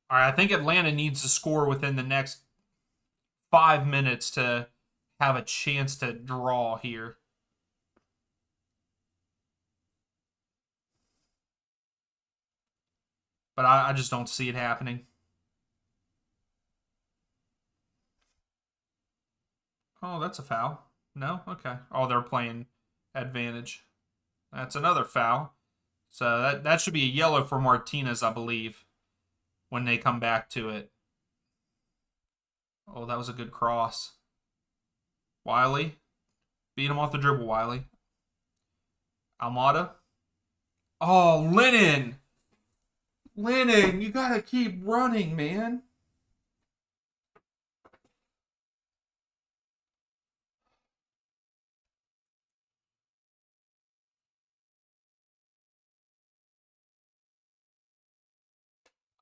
All right, I think Atlanta needs to score within the next 5 minutes to have a chance to draw here. But I just don't see it happening. Oh, that's a foul. No? Okay. Oh, they're playing advantage. That's another foul. So that should be a yellow for Martinez, I believe, when they come back to it. Oh, that was a good cross. Wiley. Beat him off the dribble, Wiley. Almada. Oh, Lennon. Lennon, you got to keep running, man.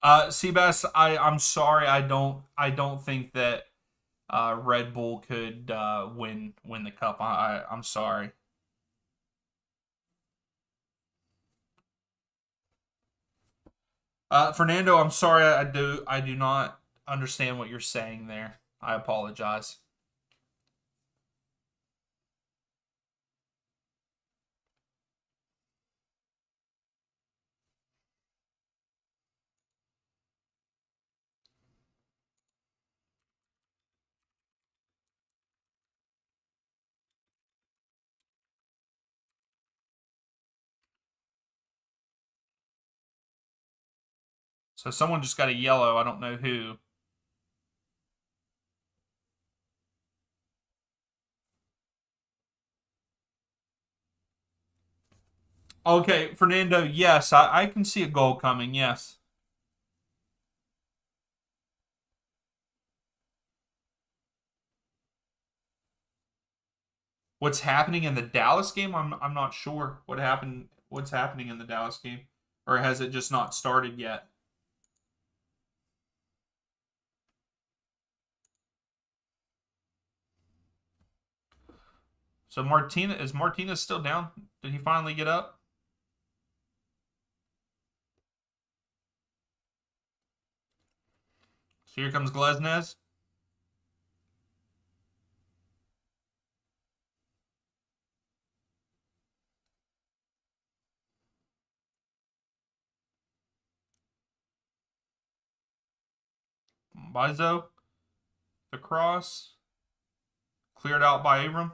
Seabass, I'm sorry. I don't think that Red Bull could win the cup. I'm sorry. Fernando, I'm sorry. I do not understand what you're saying there. I apologize. So someone just got a yellow. I don't know who. Okay, Fernando, yes, I can see a goal coming, yes. What's happening in the Dallas game? I'm not sure what's happening in the Dallas game. Or has it just not started yet? So Martinez still down? Did he finally get up? So here comes Glesnes. Bizo. The cross. Cleared out by Abram.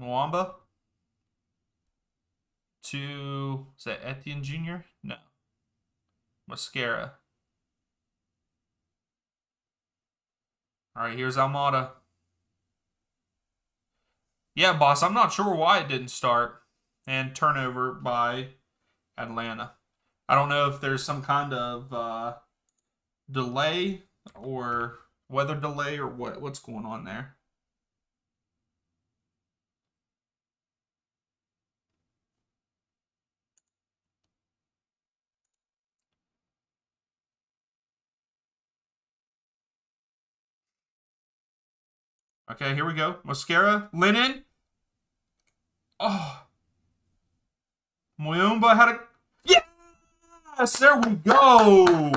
Mwamba. Is that Etienne Jr.? No. Mascara. All right, here's Almada. Yeah, boss, I'm not sure why it didn't start. And turnover by Atlanta. I don't know if there's some kind of delay or weather delay or what's going on there. Okay, here we go. Mascara. Lennon. Oh. Muyumba had a... Yes! There we go!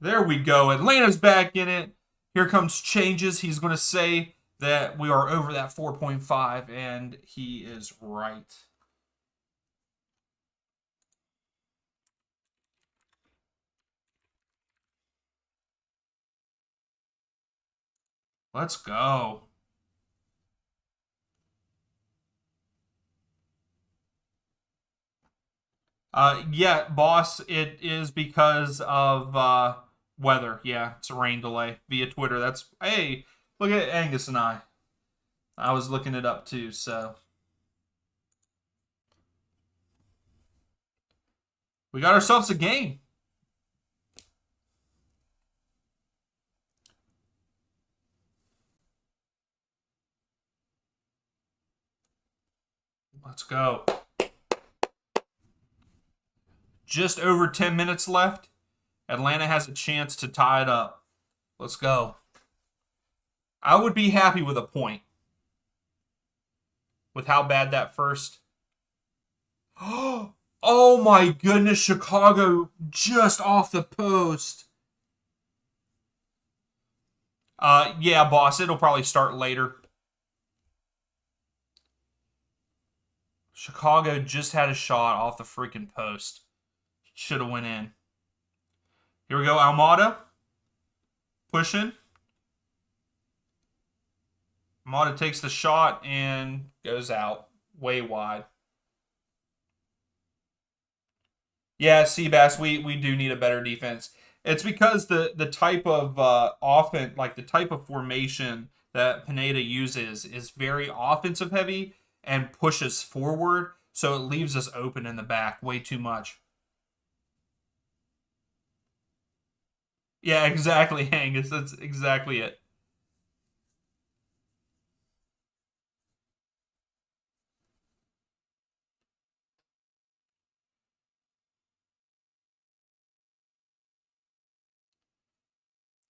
There we go. Atlanta's back in it. Here comes changes. He's going to say that we are over that 4.5, and he is right. Let's go. Yeah, boss, it is because of weather. Yeah, it's a rain delay via Twitter. That's, hey, look at Angus and I. I was looking it up too, so we got ourselves a game. Let's go. Just over 10 minutes left. Atlanta has a chance to tie it up. Let's go. I would be happy with a point with how bad that first. Oh my goodness, Chicago just off the post. Yeah, boss, it'll probably start later. Chicago just had a shot off the freaking post. Should have went in. Here we go, Almada. Pushing. Almada takes the shot and goes out. Way wide. Yeah, Seabass, we do need a better defense. It's because the type of offense, like the type of formation that Pineda uses, is very offensive heavy and pushes forward, so it leaves us open in the back way too much. Yeah, exactly, Angus. That's exactly it.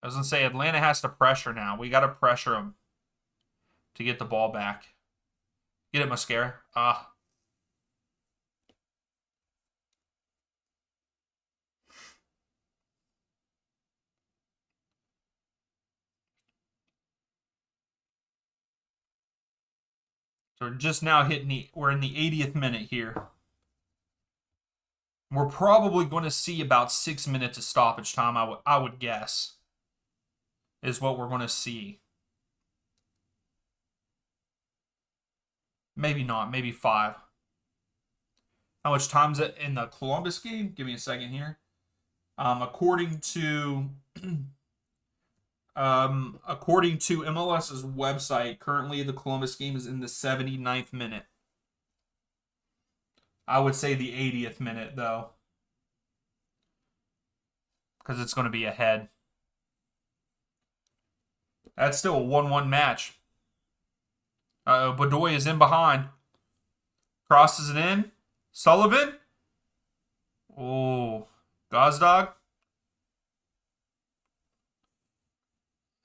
I was gonna say Atlanta has to pressure now. We got to pressure them to get the ball back. Get it, Mascara. Ah. So we're just now hitting we're in the 80th minute here. We're probably going to see about 6 minutes of stoppage time, I would guess, is what we're going to see. Maybe not, maybe 5. How much time's it in the Columbus game? Give me a second here. According to according to MLS's website, currently the Columbus game is in the 79th minute. I would say the 80th minute though, because it's going to be ahead. That's still a 1-1 match. Bedoya is in behind. Crosses it in. Sullivan. Oh, Gazdag.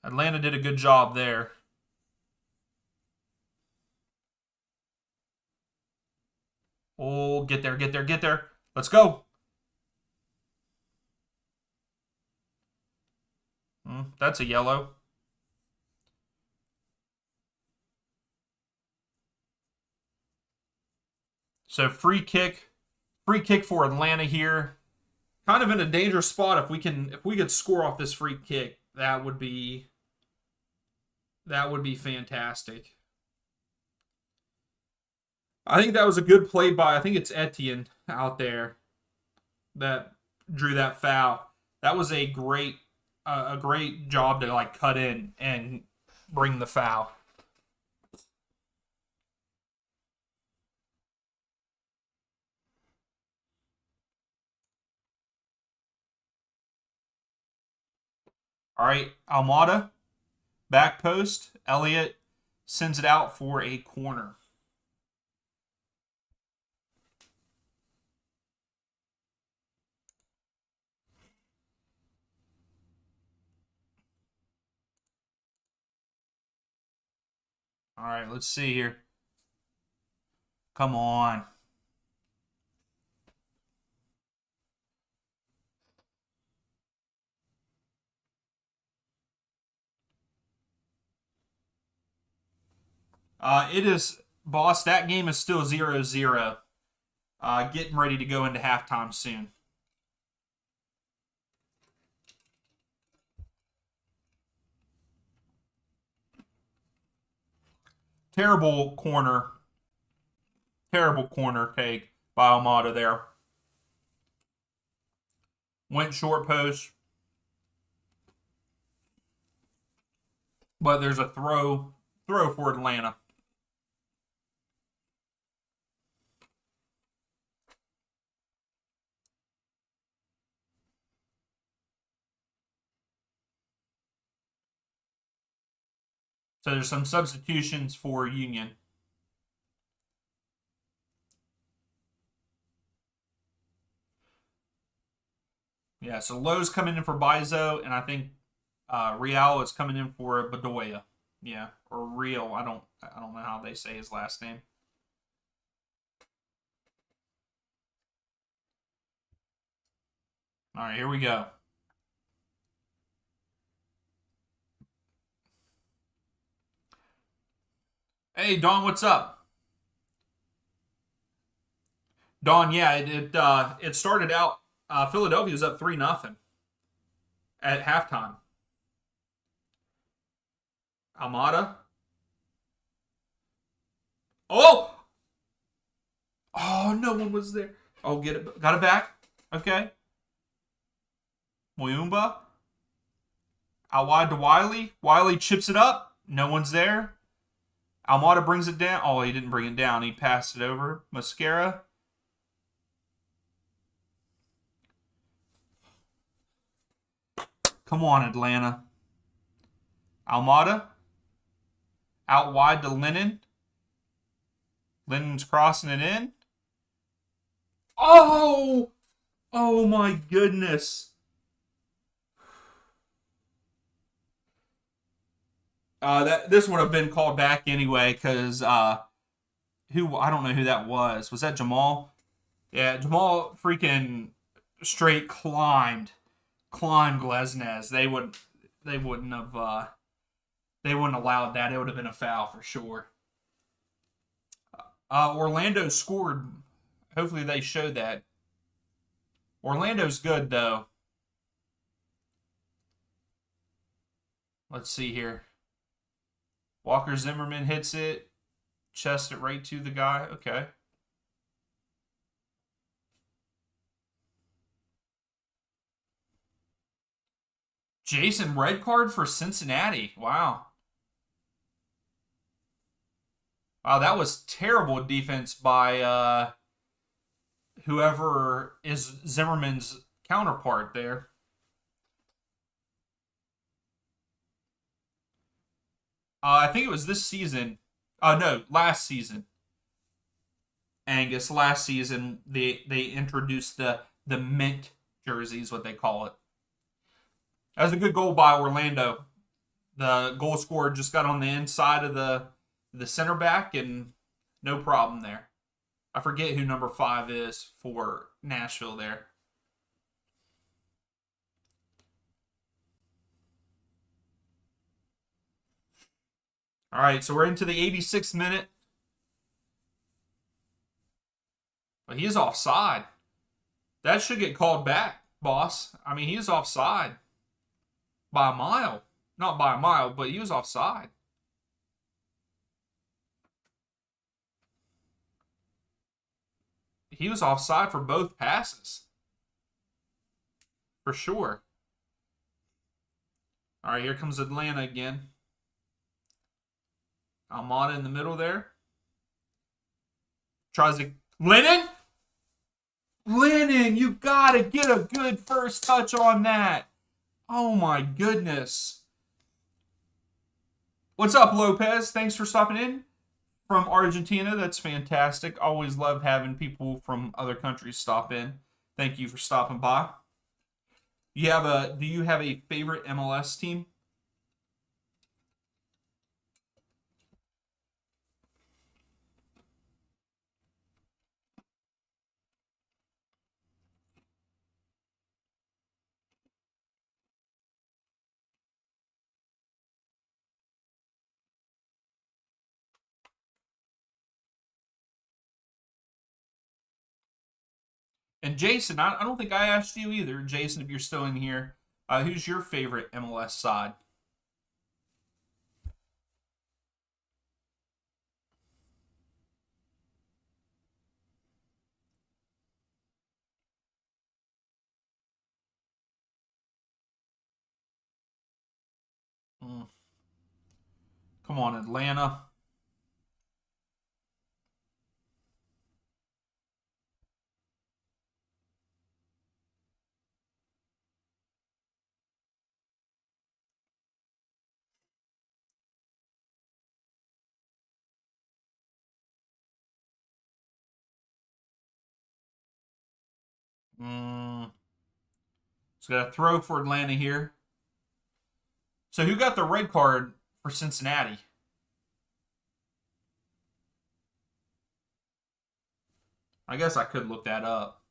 Atlanta did a good job there. Oh, get there, get there, get there. Let's go. That's a yellow. So free kick for Atlanta here. Kind of in a dangerous spot. If we could score off this free kick, that would be fantastic. I think that was a good play by, I think it's Etienne out there that drew that foul. That was a great job to like cut in and bring the foul. All right, Almada, back post. Elliott sends it out for a corner. All right, let's see here. Come on. It is, boss. That game is still 0-0. Getting ready to go into halftime soon. Terrible corner. Terrible corner take by Almada there. Went short post. But there's a throw for Atlanta. So there's some substitutions for Union. Yeah, so Lowe's coming in for Bizo, and I think Real is coming in for Bedoya. Yeah, or Real. I don't know how they say his last name. All right, here we go. Hey, Don, what's up? Don, yeah, it started out. Philadelphia was up 3-0 at halftime. Almada. Oh, oh, no one was there. Oh, get it, got it back. Okay, Moyumba. Out wide to Wiley. Wiley chips it up. No one's there. Almada brings it down. Oh, he didn't bring it down. He passed it over. Mascara. Come on, Atlanta. Almada. Out wide to Lennon. Lennon's crossing it in. Oh! Oh my goodness. This would have been called back anyway because who I don't know who that was. Was that Jamal? Yeah, Jamal freaking straight climbed Glesnes. They wouldn't have they wouldn't allowed that. It would have been a foul for sure. Orlando scored. Hopefully they showed that. Orlando's good though. Let's see here. Walker Zimmerman hits it. Chest it right to the guy. Okay. Jason, red card for Cincinnati. Wow. Wow, that was terrible defense by whoever is Zimmerman's counterpart there. I think it was this season. No, last season. Angus, last season they introduced the mint jerseys, what they call it. That was a good goal by Orlando. The goal scorer just got on the inside of the center back and no problem there. I forget who number 5 is for Nashville there. All right, so we're into the 86th minute. But he is offside. That should get called back, boss. I mean, he is offside by a mile. Not by a mile, but he was offside. He was offside for both passes. For sure. All right, here comes Atlanta again. Almada in the middle there. Tries to... Lennon? Lennon, you gotta get a good first touch on that. Oh my goodness. What's up, Lopez? Thanks for stopping in from Argentina. That's fantastic. Always love having people from other countries stop in. Thank you for stopping by. Do you have a favorite MLS team? And Jason, I don't think I asked you either. Jason, if you're still in here, who's your favorite MLS side? Mm, come on, Atlanta. Mm, so got a throw for Atlanta here. So who got the red card for Cincinnati? I guess I could look that up.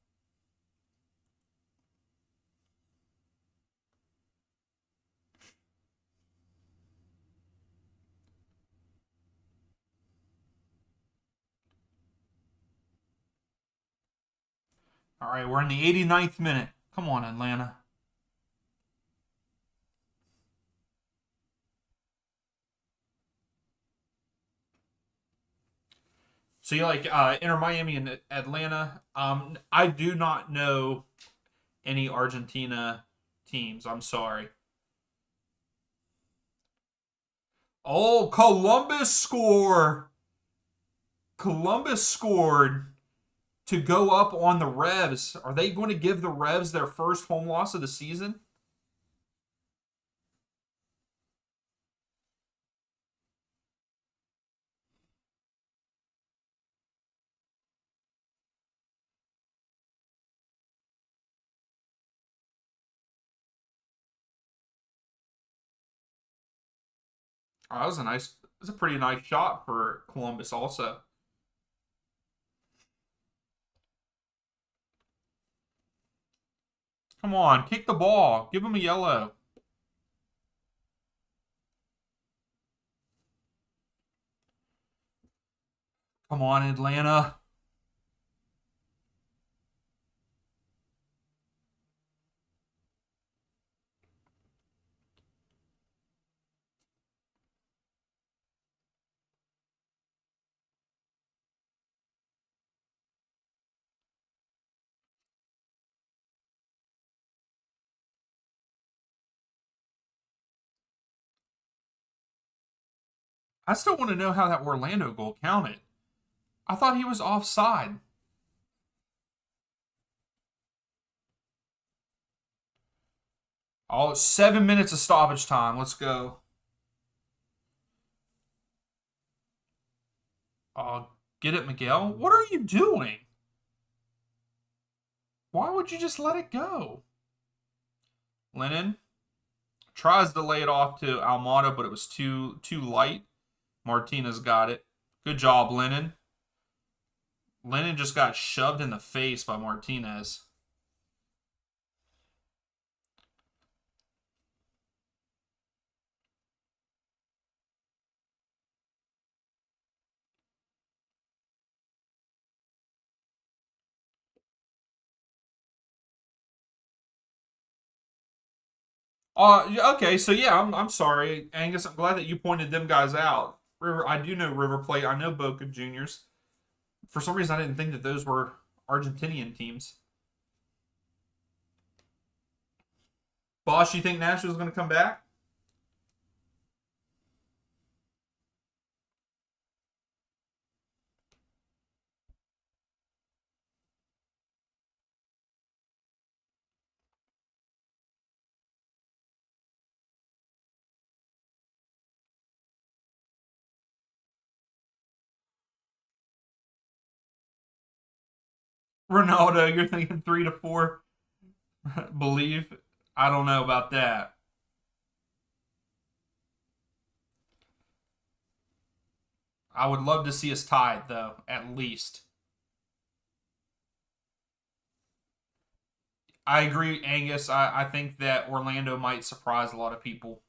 All right, we're in the 89th minute. Come on, Atlanta. So you like Inter Miami and Atlanta? I do not know any Argentina teams. I'm sorry. Oh, Columbus score! Columbus scored to go up on the Revs. Are they going to give the Revs their first home loss of the season? Oh, that was a nice, that was a pretty nice shot for Columbus. Also, come on, kick the ball, give him a yellow. Come on, Atlanta. I still want to know how that Orlando goal counted. I thought he was offside. Oh, 7 minutes of stoppage time. Let's go. Oh, get it, Miguel. What are you doing? Why would you just let it go? Lennon tries to lay it off to Almada, but it was too light. Martinez got it. Good job, Lennon. Lennon just got shoved in the face by Martinez. Okay, so yeah, I'm sorry, Angus. I'm glad that you pointed them guys out. River, I do know River Plate. I know Boca Juniors. For some reason, I didn't think that those were Argentinian teams. Boss, you think Nashville's going to come back? Ronaldo, you're thinking 3 to 4. Believe? I don't know about that. I would love to see us tied, though, at least. I agree, Angus. I think that Orlando might surprise a lot of people.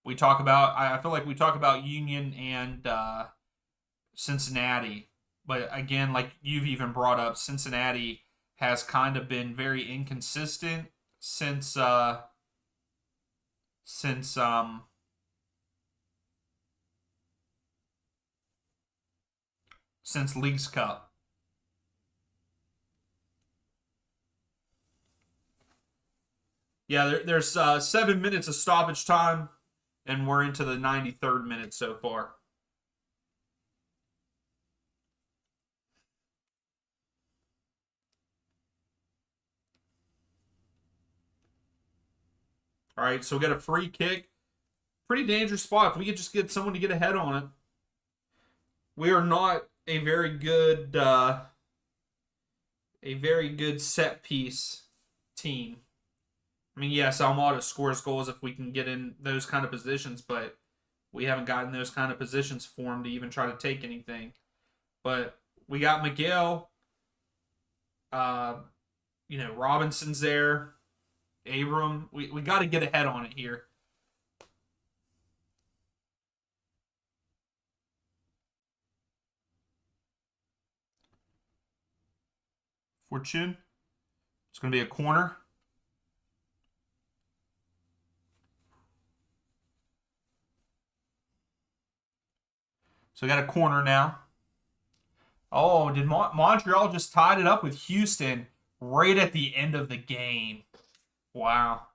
I feel like we talk about Union and Cincinnati. But again, like you've even brought up, Cincinnati has kind of been very inconsistent since since um since Leagues Cup. Yeah, there's 7 minutes of stoppage time, and we're into the 93rd minute so far. All right, so we got a free kick. Pretty dangerous spot. If we could just get someone to get ahead on it. We are not a very good set piece team. I mean, yes, Almada scores goals if we can get in those kind of positions, but we haven't gotten those kind of positions for him to even try to take anything. But we got Miguel. Uh, Robinson's there. Abram. We got to get ahead on it here. Fortune. It's going to be a corner. So we got a corner now. Oh, did Montreal just tied it up with Houston right at the end of the game? Wow.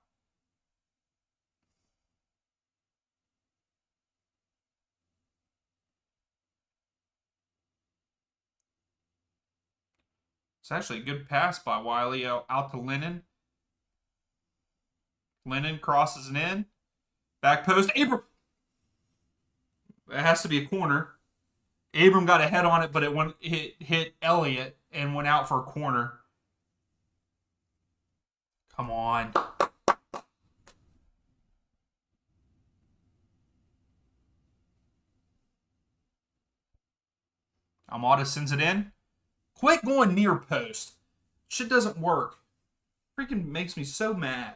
It's actually a good pass by Wiley out to Lennon. Lennon crosses it in. Back post. Abram. It has to be a corner. Abram got a head on it, but hit Elliott and went out for a corner. Come on. Almada sends it in. Quit going near post. Shit doesn't work. Freaking makes me so mad.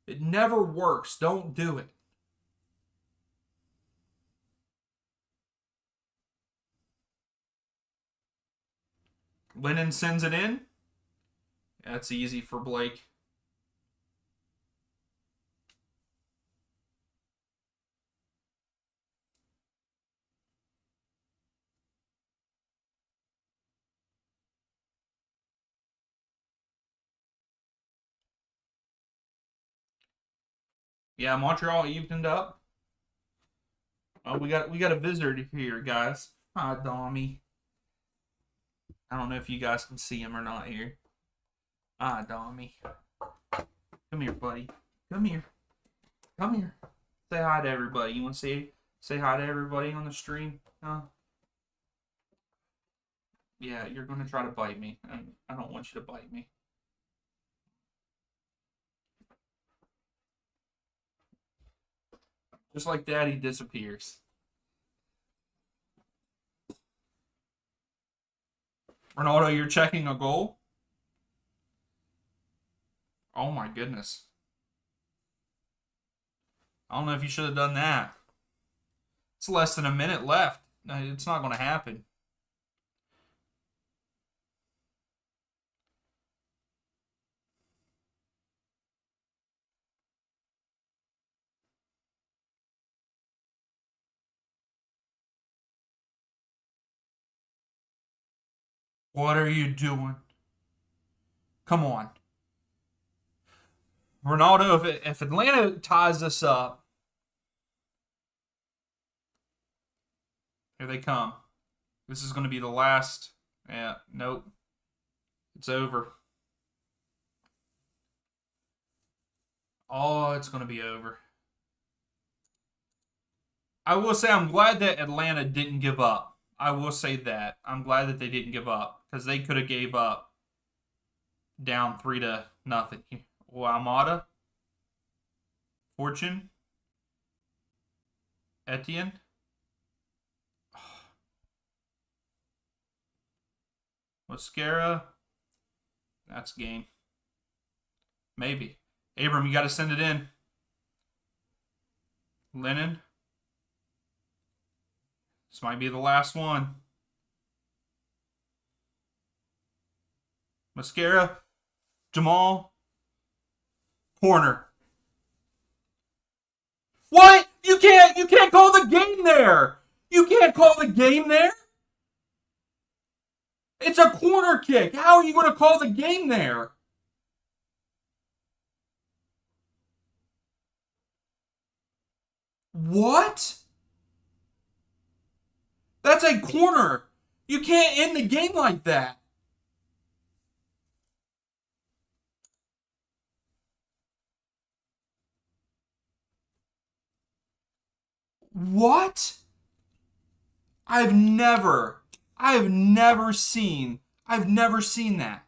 It never works. Don't do it. Lennon sends it in. That's easy for Blake. Yeah, Montreal evened up. Oh, we got a visitor here, guys. Hi, Dommy. I don't know if you guys can see him or not here. Hi, Dommy. Come here, buddy. Come here. Come here. Say hi to everybody. You want to say hi to everybody on the stream? Huh? Yeah, you're going to try to bite me. I don't want you to bite me. Just like Daddy disappears. Ronaldo, you're checking a goal? Oh my goodness. I don't know if you should have done that. It's less than a minute left. It's not going to happen. What are you doing? Come on. Ronaldo, if Atlanta ties this up, here they come. This is going to be the last. Yeah, nope. It's over. Oh, it's going to be over. I will say I'm glad that Atlanta didn't give up. I will say that. I'm glad that they didn't give up because they could have gave up down 3-0. Oh, Almada. Fortune. Etienne. Mascara. That's game. Maybe. Abram, you got to send it in. Lennon. This might be the last one. Mascara, Jamal, corner. What? You can't call the game there. You can't call the game there. It's a corner kick. How are you going to call the game there? What? That's a corner. You can't end the game like that. What? I've never seen that.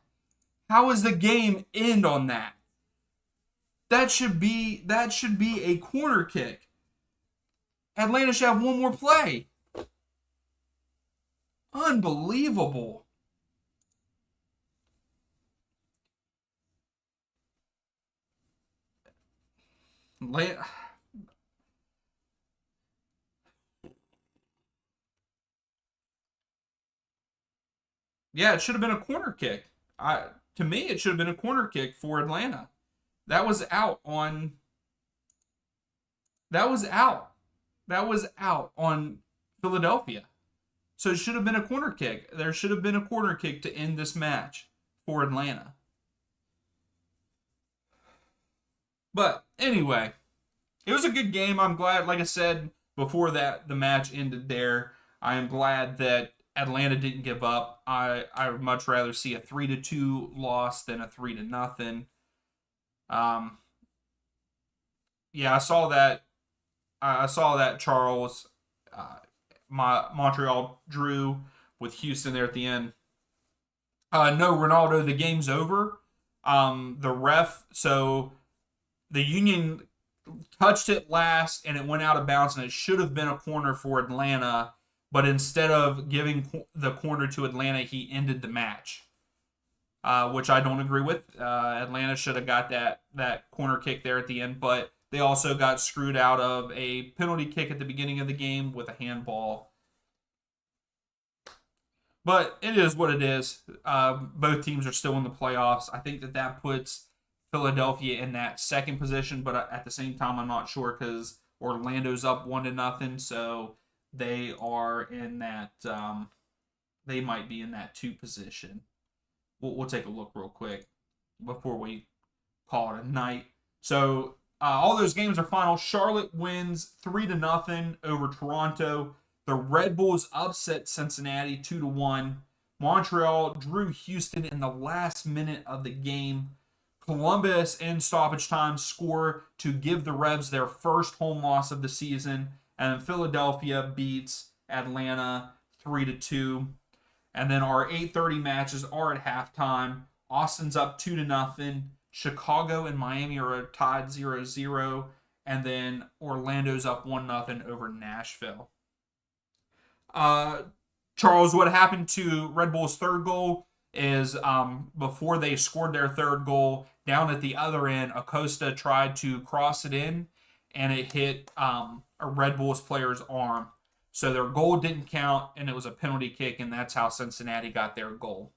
How does the game end on that? That should be a corner kick. Atlanta should have one more play. Unbelievable. Yeah, it should have been a corner kick. To me, it should have been a corner kick for Atlanta. That was out on. That was out. That was out on Philadelphia. So it should have been a corner kick. There should have been a corner kick to end this match for Atlanta. But anyway, it was a good game. I'm glad, like I said before that the match ended there. I am glad that Atlanta didn't give up. I would much rather see a 3-2 loss than a 3-0. Yeah, I saw that. I saw that Charles, Montreal drew with Houston there at the end. No, Ronaldo, the game's over. The ref, so the Union touched it last and it went out of bounds, and it should have been a corner for Atlanta, but instead of giving the corner to Atlanta, he ended the match, which I don't agree with. Atlanta should have got that corner kick there at the end, but they also got screwed out of a penalty kick at the beginning of the game with a handball. But it is what it is. Both teams are still in the playoffs. I think that puts Philadelphia in that second position, but at the same time, I'm not sure because Orlando's up 1-0, so they are in that. They might be in that 2 position. We'll take a look real quick before we call it a night. So all those games are final. Charlotte wins 3-0 over Toronto. The Red Bulls upset Cincinnati 2-1. Montreal drew Houston in the last minute of the game. Columbus in stoppage time score to give the Revs their first home loss of the season. And Philadelphia beats Atlanta 3-2. And then our 8:30 matches are at halftime. Austin's up 2-0. Chicago and Miami are tied 0-0. And then Orlando's up 1-0 over Nashville. Charles, what happened to Red Bull's third goal is before they scored their third goal, down at the other end, Acosta tried to cross it in, and it hit a Red Bulls player's arm. So their goal didn't count, and it was a penalty kick, and that's how Cincinnati got their goal.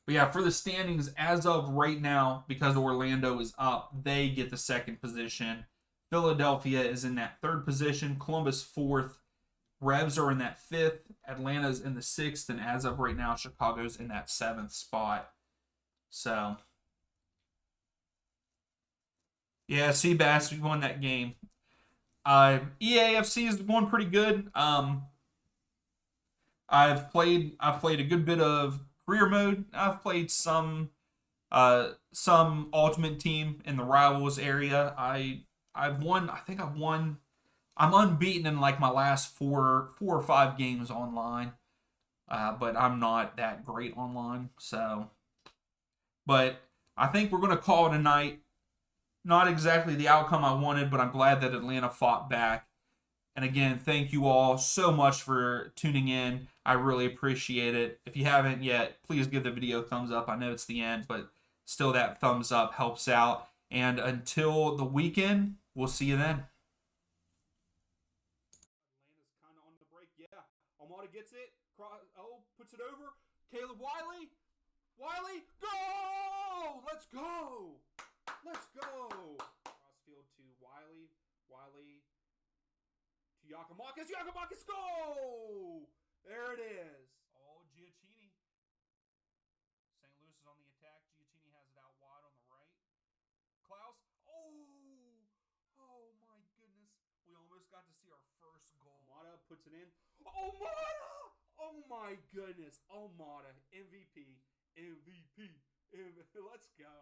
But yeah, for the standings as of right now, because Orlando is up, they get the second position. Philadelphia is in that third position. Columbus fourth. Revs are in that fifth. Atlanta's in the sixth. And as of right now, Chicago's in that seventh spot. So, yeah, Seabass, we won that game. EAFC is going pretty good. I've played a good bit of career mode. I've played some Ultimate Team in the Rivals area. I've won. I think I've won. I'm unbeaten in like my last four or five games online, but I'm not that great online. So, but I think we're gonna call it a night. Not exactly the outcome I wanted, but I'm glad that Atlanta fought back. And again, thank you all so much for tuning in. I really appreciate it. If you haven't yet, please give the video a thumbs up. I know it's the end, but still that thumbs up helps out. And until the weekend, we'll see you then. Atlanta's kind of on the break. Yeah. Almada gets it. Oh, puts it over. Caleb Wiley. Wiley, go! Let's go! Let's go! Crossfield to Wiley. Wiley to Giacomakis. Giacomakis, go! There it is. Oh, Giacchini. St. Louis is on the attack. Giacchini has it out wide on the right. Klaus. Oh! Oh, my goodness. We almost got to see our first goal. Almada puts it in. Almada! Oh, my goodness. Almada. MVP. MVP. Let's go.